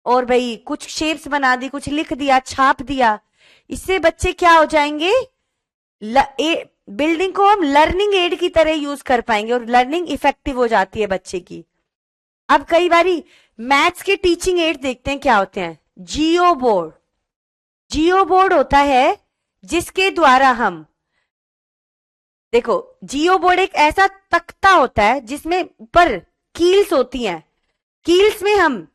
और भाई कुछ शेप्स बना दी, कुछ लिख दिया, छाप दिया। इससे बच्चे क्या हो जाएंगे, बिल्डिंग को हम लर्निंग एड की तरह यूज कर पाएंगे और लर्निंग इफेक्टिव हो जाती है बच्चे की। अब कई बारी मैथ्स के टीचिंग एड देखते हैं क्या होते हैं, जियो बोर्ड। जियो बोर्ड होता है जिसके द्वारा हम, देखो जियो बोर्ड एक ऐसा तख्ता होता है जिसमें ऊपर कील्स होती हैं, कील्स में हम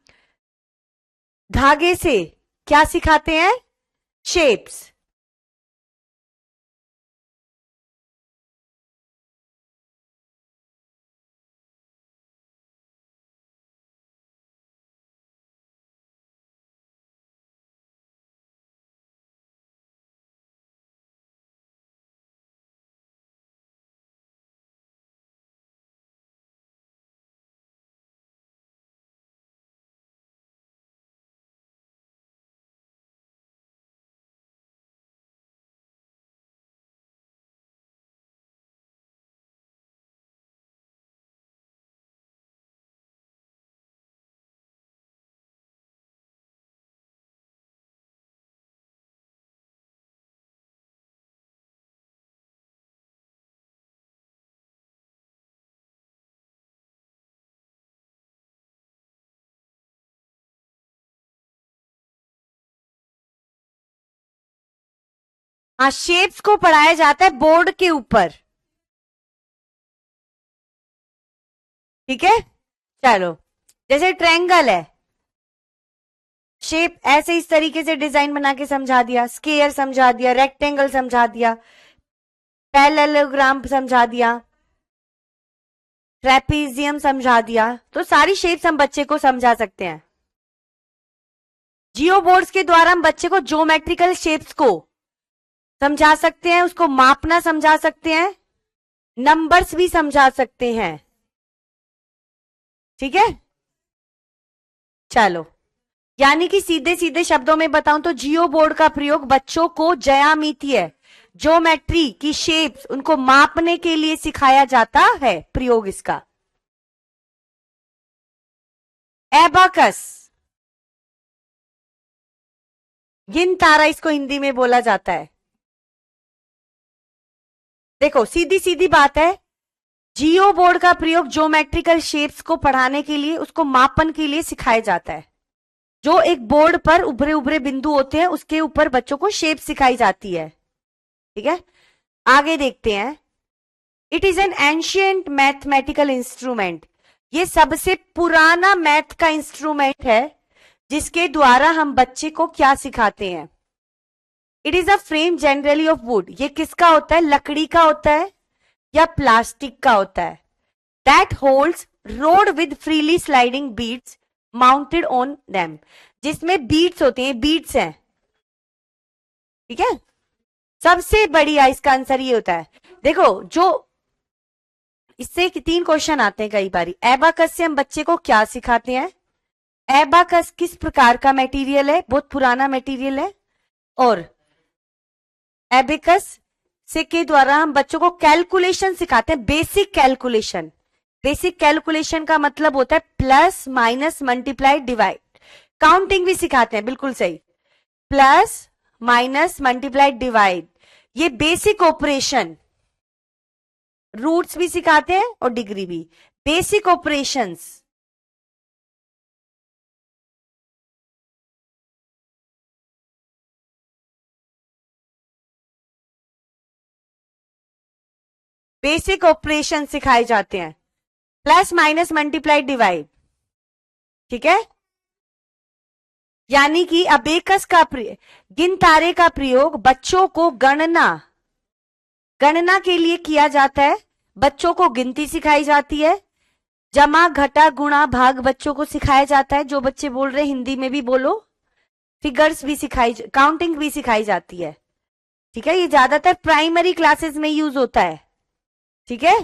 धागे से क्या सिखाते हैं, शेप्स। हाँ, शेप्स को पढ़ाया जाता है बोर्ड के ऊपर, ठीक है। चलो, जैसे ट्रायंगल है, शेप ऐसे इस तरीके से डिजाइन बना के समझा दिया, स्क्वायर समझा दिया, रेक्टेंगल समझा दिया, पैरेललोग्राम समझा दिया, ट्रेपीजियम समझा दिया, तो सारी शेप्स हम बच्चे को समझा सकते हैं। जियो बोर्ड्स के द्वारा हम बच्चे को ज्योमेट्रिकल शेप्स को समझा सकते हैं, उसको मापना समझा सकते हैं, नंबर्स भी समझा सकते हैं, ठीक है। चलो, यानी कि सीधे सीधे शब्दों में बताऊं तो जियो बोर्ड का प्रयोग बच्चों को ज्यामितीय, ज्योमेट्री की शेप्स उनको मापने के लिए सिखाया जाता है, प्रयोग इसका। एबाकस, गिन तारा इसको हिंदी में बोला जाता है। देखो सीधी सीधी बात है, जियो बोर्ड का प्रयोग ज्योमेट्रिकल शेप्स को पढ़ाने के लिए, उसको मापन के लिए सिखाया जाता है। जो एक बोर्ड पर उभरे उभरे बिंदु होते हैं उसके ऊपर बच्चों को शेप सिखाई जाती है, ठीक है। आगे देखते हैं, it is an ancient mathematical instrument, ये सबसे पुराना मैथ का इंस्ट्रूमेंट है जिसके द्वारा हम बच्चे को क्या सिखाते हैं। It is a frame generally of would, ये किसका होता है, लकड़ी का होता है या प्लास्टिक का होता है। That holds road with freely sliding beads mounted on them, जिसमें बीड्स होते हैं, बीड्स हैं, ठीक है। सबसे बढ़िया इसका आंसर ये होता है, देखो जो इससे 3 क्वेश्चन आते हैं कई बारी। एबाकस से हम बच्चे को क्या सिखाते हैं, एबाकस किस प्रकार का मटेरियल है, बहुत पुराना मटेरियल है, और एबिकस से के द्वारा हम बच्चों को कैलकुलेशन सिखाते हैं, बेसिक कैलकुलेशन। बेसिक कैलकुलेशन का मतलब होता है plus minus multiply divide, counting भी सिखाते हैं, बिल्कुल सही, प्लस माइनस मल्टीप्लाई डिवाइड, ये बेसिक ऑपरेशन, रूट्स भी सिखाते हैं और डिग्री भी, बेसिक ऑपरेशंस। बेसिक ऑपरेशन सिखाए जाते हैं, प्लस माइनस मल्टीप्लाई डिवाइड, ठीक है। यानी कि अबेकस का गिन तारे का प्रयोग बच्चों को गणना के लिए किया जाता है, बच्चों को गिनती सिखाई जाती है, जमा घटा गुणा भाग बच्चों को सिखाया जाता है, जो बच्चे बोल रहे हैं हिंदी में भी बोलो, फिगर्स भी सिखाई, काउंटिंग भी सिखाई जाती है, ठीक है। ये ज्यादातर प्राइमरी क्लासेस में यूज होता है, ठीक है,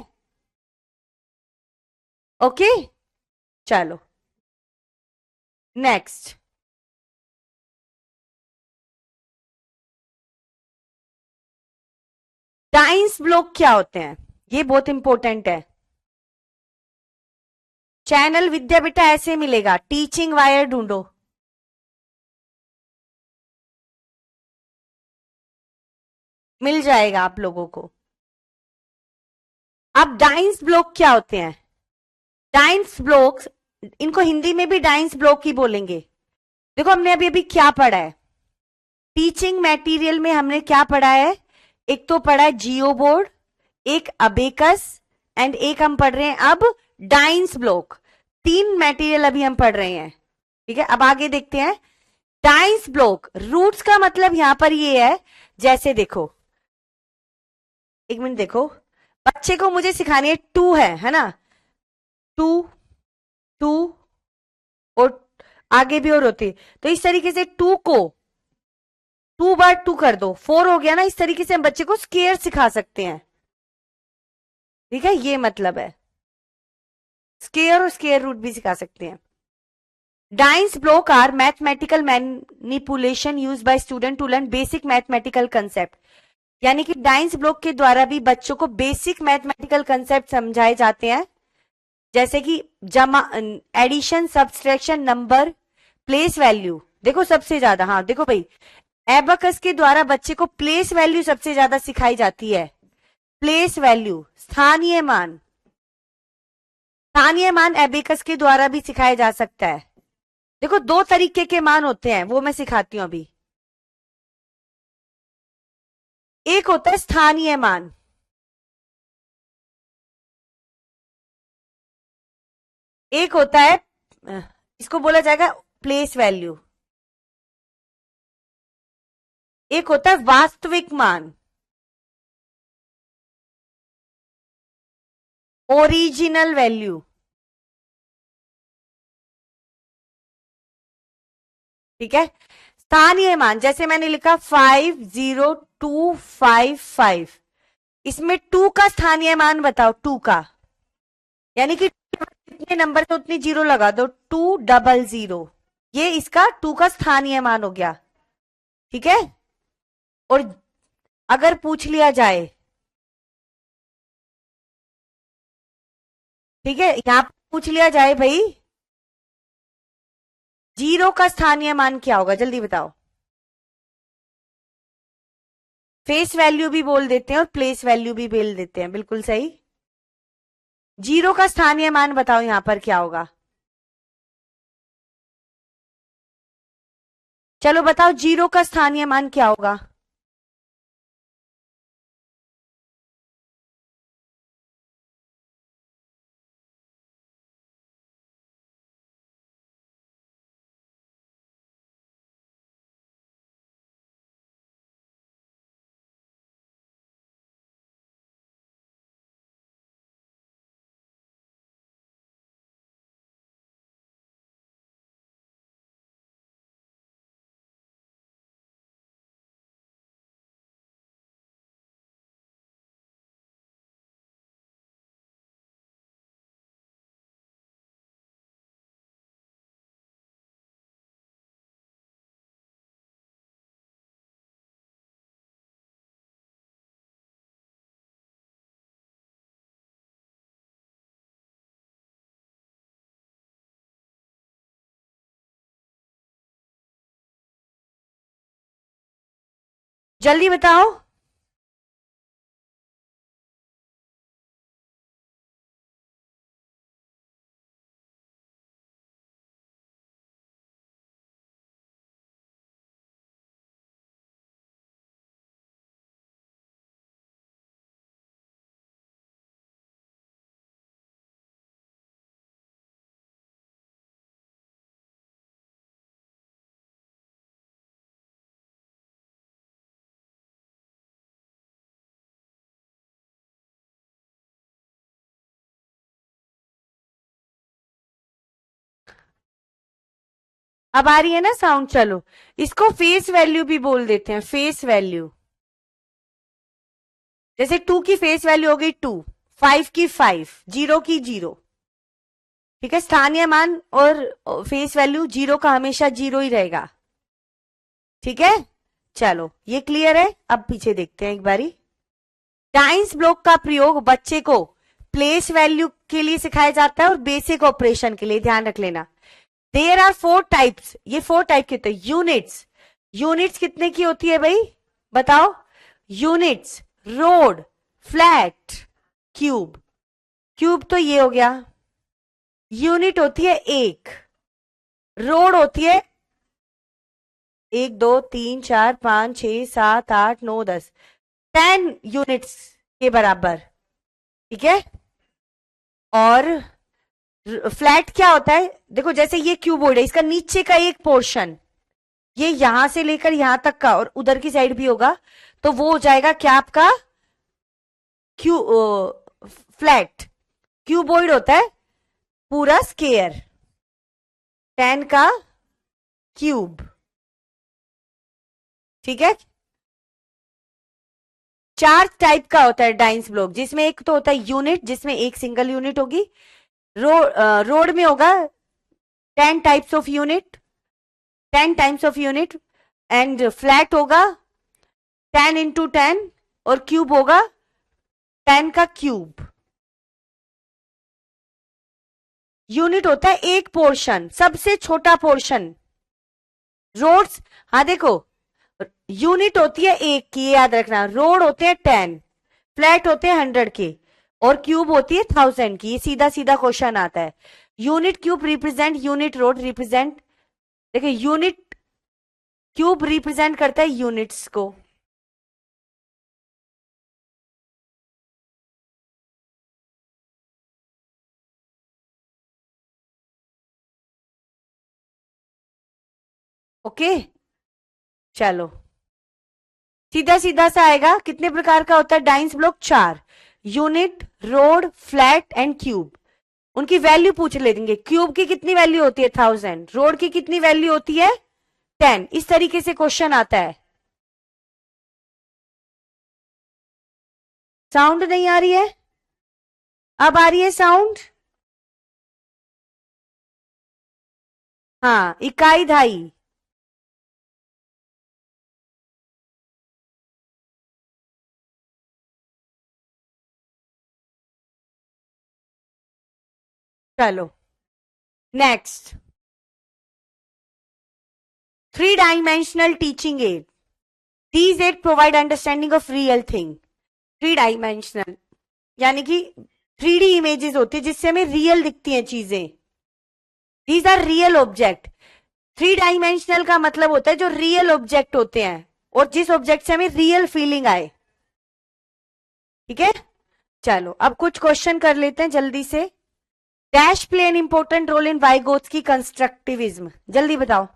ओके। चलो नेक्स्ट, डाइंस ब्लॉक क्या होते हैं, ये बहुत इंपॉर्टेंट है। चैनल विद्या बेटा ऐसे मिलेगा, टीचिंग वायर ढूंढो। मिल जाएगा आप लोगों को। अब डाइंस ब्लॉक क्या होते हैं? डाइंस ब्लॉक, इनको हिंदी में भी डाइंस ब्लॉक ही बोलेंगे। देखो हमने अभी अभी क्या पढ़ा है, टीचिंग मटेरियल में हमने क्या पढ़ा है? एक तो पढ़ा है जियो बोर्ड, एक अबेकस, एंड एक हम पढ़ रहे हैं अब डाइंस ब्लॉक। 3 मटेरियल अभी हम पढ़ रहे हैं। ठीक है, अब आगे देखते हैं। डाइंस ब्लॉक रूट्स का मतलब यहां पर ये है, जैसे देखो, एक मिनट देखो, बच्चे को मुझे सिखानी है, टू है ना, टू, टू, और आगे भी और होती, तो इस तरीके से टू को 2 बार 2 कर दो, 4 हो गया ना। इस तरीके से हम बच्चे को स्केयर सिखा सकते हैं। ठीक है, ये मतलब है, स्केयर और स्केयर रूट भी सिखा सकते हैं। Dienes block are mathematical manipulation use by student to learn basic mathematical concept. यानी कि डाइंस ब्लॉक के द्वारा भी बच्चों को बेसिक मैथमेटिकल कंसेप्ट समझाए जाते हैं, जैसे कि जमा, addition, subtraction, number, place value. देखो सबसे ज्यादा, हाँ देखो भाई, एबकस के द्वारा बच्चे को प्लेस वैल्यू सबसे ज्यादा सिखाई जाती है। प्लेस वैल्यू, स्थानीय मान, स्थानीय मान एबेकस के द्वारा भी सिखाया जा सकता है। देखो 2 तरीके के मान होते हैं, वो मैं सिखाती हूं अभी। एक होता है स्थानीय मान, एक होता है इसको बोला जाएगा प्लेस वैल्यू, एक होता है वास्तविक मान, ओरिजिनल वैल्यू। ठीक है, स्थानीय मान जैसे मैंने लिखा 50255, इसमें 2 का स्थानीय मान बताओ, 2 का, यानी कि कितने नंबर से उतनी जीरो लगा दो, 200, ये इसका 2 का स्थानीय मान हो गया। ठीक है, और अगर पूछ लिया जाए, ठीक है, यहां पूछ लिया जाए भाई, जीरो का स्थानीय मान क्या होगा, जल्दी बताओ। फेस वैल्यू भी बोल देते हैं और प्लेस वैल्यू भी बोल देते हैं, बिल्कुल सही। जीरो का स्थानीय मान बताओ यहां पर क्या होगा, चलो बताओ जीरो का स्थानीय मान क्या होगा। जल्दी बताओ। अब आ रही है ना साउंड, चलो इसको फेस वैल्यू भी बोल देते हैं, फेस वैल्यू। जैसे 2 की फेस वैल्यू हो गई 2, 5 की 5, जीरो की 0। ठीक है, स्थानीय मान और फेस वैल्यू, जीरो का हमेशा जीरो ही रहेगा। ठीक है, चलो ये क्लियर है। अब पीछे देखते हैं एक बारी। डाइस ब्लॉक का प्रयोग बच्चे को प्लेस वैल्यू के लिए सिखाया जाता है और बेसिक ऑपरेशन के लिए, ध्यान रख लेना। देयर आर 4 टाइप्स, ये 4 टाइप के होते हैं। यूनिट्स, यूनिट्स कितने की होती है भाई बताओ? Units road, flat, cube. Cube तो ये हो गया। यूनिट होती है एक, रोड होती है 1 2 3 4 5 6 7 8 9 10 10 यूनिट्स के बराबर, ठीक है। और फ्लैट क्या होता है? देखो जैसे ये क्यूबॉइड है, इसका नीचे का एक पोर्शन, ये यहां से लेकर यहां तक का और उधर की साइड भी होगा, तो वो हो जाएगा क्या आपका फ्लैट। क्यूबॉइड होता है पूरा स्केयर, 10 का क्यूब, ठीक है। 4 टाइप का होता है डाइस ब्लॉक, जिसमें एक तो होता है यूनिट, जिसमें एक सिंगल यूनिट होगी। रोड में होगा 10 types of unit, 10 types of unit. And flat होगा 10 इंटू 10 और क्यूब होगा 10 का क्यूब। यूनिट होता है एक पोर्शन, सबसे छोटा पोर्शन। रोड्स, हाँ देखो यूनिट होती है एक की, याद रखना। रोड होते हैं 10, फ्लैट होते हैं 100 के और क्यूब होती है 1000 की। ये सीधा सीधा क्वेश्चन आता है। Unit cube represent, unit road represent, देखिए यूनिट क्यूब रिप्रेजेंट करता है यूनिट्स को। ओके चलो सीधा सीधा सा आएगा। कितने प्रकार का होता है dice block? 4, unit, road, flat and cube. उनकी वैल्यू पूछ लेंगे। क्यूब की कितनी वैल्यू होती है? 1000। रोड की कितनी वैल्यू होती है? 10। इस तरीके से क्वेश्चन आता है। साउंड नहीं आ रही है? अब आ रही है साउंड? हाँ, इकाई धाई। चलो next, 3 dimensional teaching add. These aid provide understanding of real thing. 3 dimensional यानी कि 3D इमेजेस होती है जिससे हमें रियल दिखती हैं चीजें। These are real object. 3 dimensional का मतलब होता है जो रियल ऑब्जेक्ट होते हैं और जिस ऑब्जेक्ट से हमें रियल फीलिंग आए, ठीक है। चलो अब कुछ क्वेश्चन कर लेते हैं जल्दी से। Dash play an important role in Vygotsky constructivism, जल्दी बताओ।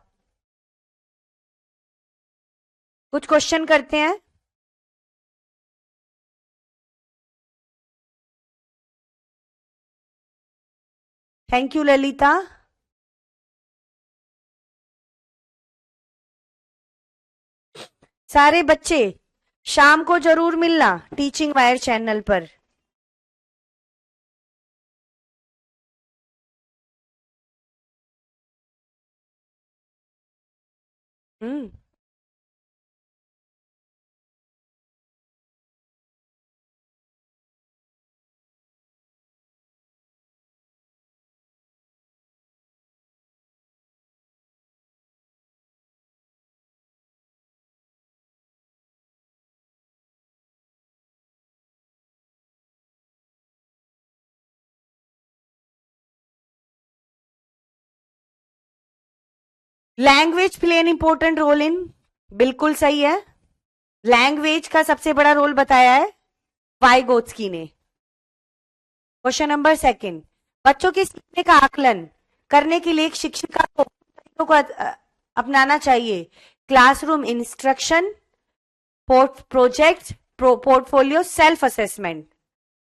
कुछ क्वेश्चन करते हैं। Thank you Lalita. सारे बच्चे शाम को जरूर मिलना टीचिंग वायर चैनल पर। Hmm, language play an important role in, बिल्कुल सही है। लैंग्वेज का सबसे बड़ा रोल बताया है वाइगोत्स्की ने। क्वेश्चन नंबर 2, बच्चों के सीखने का आकलन करने के लिए एक शिक्षिका को अपनाना चाहिए। Classroom instruction, project, portfolio, self assessment.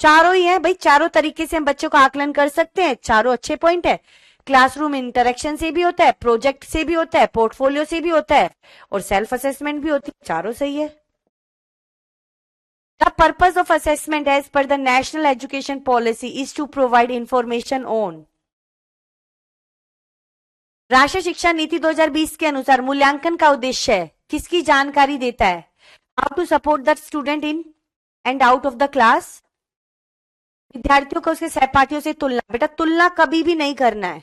चारों ही है भाई, चारों तरीके से हम बच्चों का आकलन कर सकते हैं। चारों अच्छे पॉइंट है। क्लासरूम इंटरेक्शन से भी होता है, प्रोजेक्ट से भी होता है, पोर्टफोलियो से भी होता है और सेल्फ असेसमेंट भी होती है। चारों सही है। The purpose of assessment as per the national education policy is to provide information on. राष्ट्रीय शिक्षा नीति 2020 के अनुसार मूल्यांकन का उद्देश्य है किसकी जानकारी देता है? How to support the student in and out of the class. विद्यार्थियों को उसके सहपाठियों से तुलना, बेटा तुलना कभी भी नहीं करना है।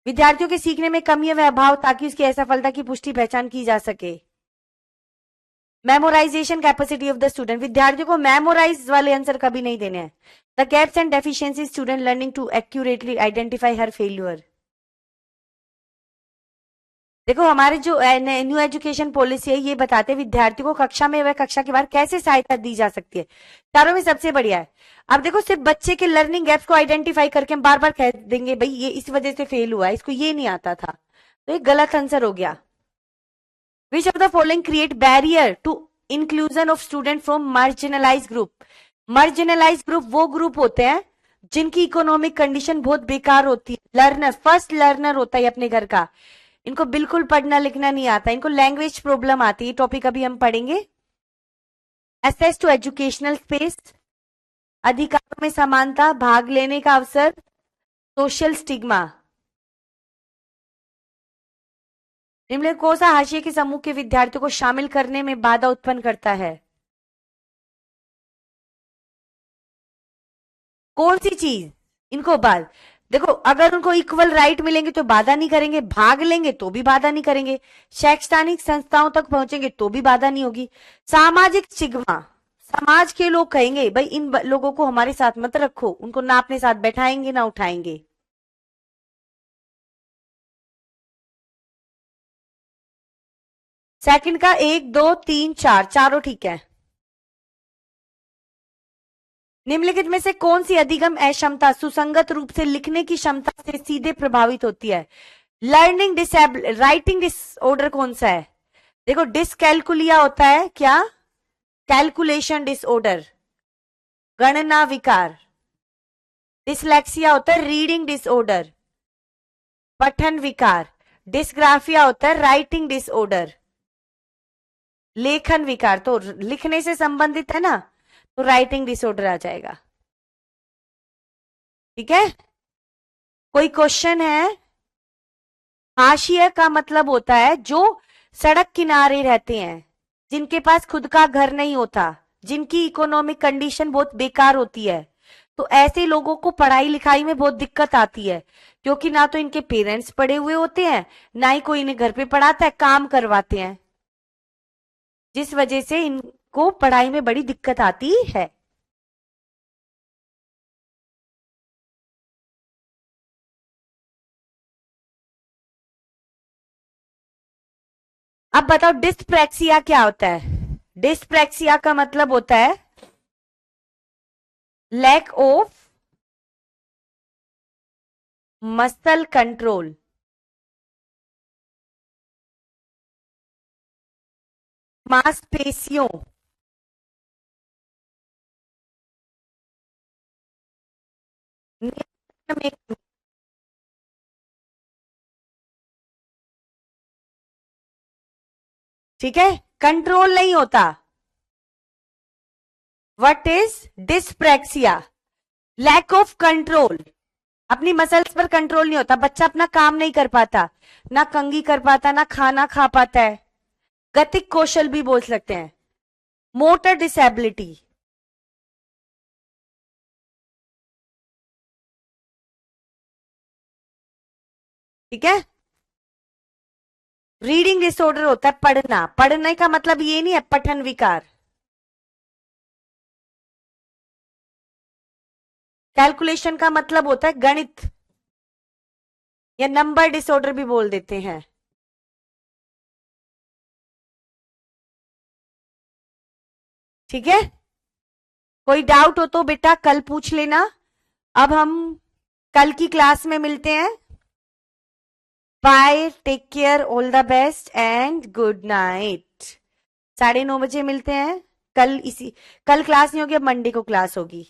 विद्यार्थियों के सीखने में कमी व अभाव ताकि उसकी असफलता की पुष्टि पहचान की जा सके। Memorization capacity of the student, विद्यार्थियों को मेमोराइज वाले आंसर कभी नहीं देने हैं। The gaps and deficiency student learning to accurately identify her failure. देखो हमारे जो न्यू एजुकेशन पॉलिसी है ये बताते हैं विद्यार्थियों को कक्षा में व कक्षा के बाहर कैसे सहायता दी जा सकती है। चारों में सबसे बढ़िया है। अब देखो सिर्फ बच्चे के लर्निंग गैप्स को आइडेंटिफाई करके हम बार बार कह देंगे भाई ये इस वजह से फेल हुआ है, इसको ये नहीं आता था, तो ये गलत आंसर हो गया। Which of the following create barrier to inclusion of student from marginalize group. Marginalize group वो ग्रुप होते हैं जिनकी इकोनॉमिक कंडीशन बहुत बेकार होती है। लर्नर, फर्स्ट लर्नर होता है अपने घर का, इनको बिल्कुल पढ़ना लिखना नहीं आता, इनको लैंग्वेज प्रॉब्लम आती है। टॉपिक अभी हम पढ़ेंगे। एक्सेस टू एजुकेशनल स्पेस, अधिकारों में समानता, भाग लेने का अवसर, सोशल स्टिग्मा। निम्नलिखित कौन सा हाशिए के समूह के विद्यार्थियों को शामिल करने में बाधा उत्पन्न करता है? कौन सी चीज इनको बाद, देखो अगर उनको इक्वल राइट मिलेंगे तो बाधा नहीं करेंगे, भाग लेंगे तो भी बाधा नहीं करेंगे, शैक्षणिक संस्थाओं तक पहुंचेंगे तो भी बाधा नहीं होगी। सामाजिक स्टिग्मा, समाज के लोग कहेंगे भाई इन लोगों को हमारे साथ मत रखो, उनको ना अपने साथ बैठाएंगे ना उठाएंगे। सेकंड का 1 2 3 4 चारों ठीक है। निम्नलिखित में से कौन सी अधिगम अक्षमता सुसंगत रूप से लिखने की क्षमता से सीधे प्रभावित होती है? लर्निंग डिसेबल, राइटिंग डिसऑर्डर कौन सा है? देखो डिसकैलकुलिया होता है क्या? कैलकुलेशन डिसऑर्डर, गणना विकार। डिसलेक्सिया होता है रीडिंग डिसऑर्डर, पठन विकार। डिस्ग्राफिया होता है राइटिंग डिसऑर्डर, लेखन विकार। तो लिखने से संबंधित है ना, तो राइटिंग डिसऑर्डर आ जाएगा। ठीक है, कोई क्वेश्चन है? हाशिया का मतलब होता है जो सड़क किनारे रहते हैं, जिनके पास खुद का घर नहीं होता, जिनकी इकोनॉमिक कंडीशन बहुत बेकार होती है। तो ऐसे लोगों को पढ़ाई लिखाई में बहुत दिक्कत आती है, क्योंकि ना तो इनके पेरेंट्स पढ़े हुए होते हैं, ना ही कोई इन्हें घर पे पढ़ाता है, काम करवाते हैं, जिस वजह से इनको पढ़ाई में बड़ी दिक्कत आती है। अब बताओ डिस्प्रैक्सिया क्या होता है? डिस्प्रैक्सिया का मतलब होता है लैक ऑफ मसल कंट्रोल। मांसपेशियों नियंत्रण में, ठीक है, कंट्रोल नहीं होता। What is dyspraxia? Lack of control, अपनी मसल्स पर कंट्रोल नहीं होता, बच्चा अपना काम नहीं कर पाता, ना कंघी कर पाता, ना खाना खा पाता है। गतिक कौशल भी बोल सकते हैं। मोटर डिसेबिलिटी, ठीक है। रीडिंग डिसऑर्डर होता है पढ़ना, पढ़ने का मतलब ये नहीं है पठन विकार। कैलकुलेशन का मतलब होता है गणित, या नंबर डिसऑर्डर भी बोल देते हैं। ठीक है, कोई डाउट हो तो बेटा कल पूछ लेना। अब हम कल की क्लास में मिलते हैं। Bye, take care, all the best and good night. 9:30 बजे मिलते हैं। कल क्लास नहीं होगी, अब मंडे को क्लास होगी।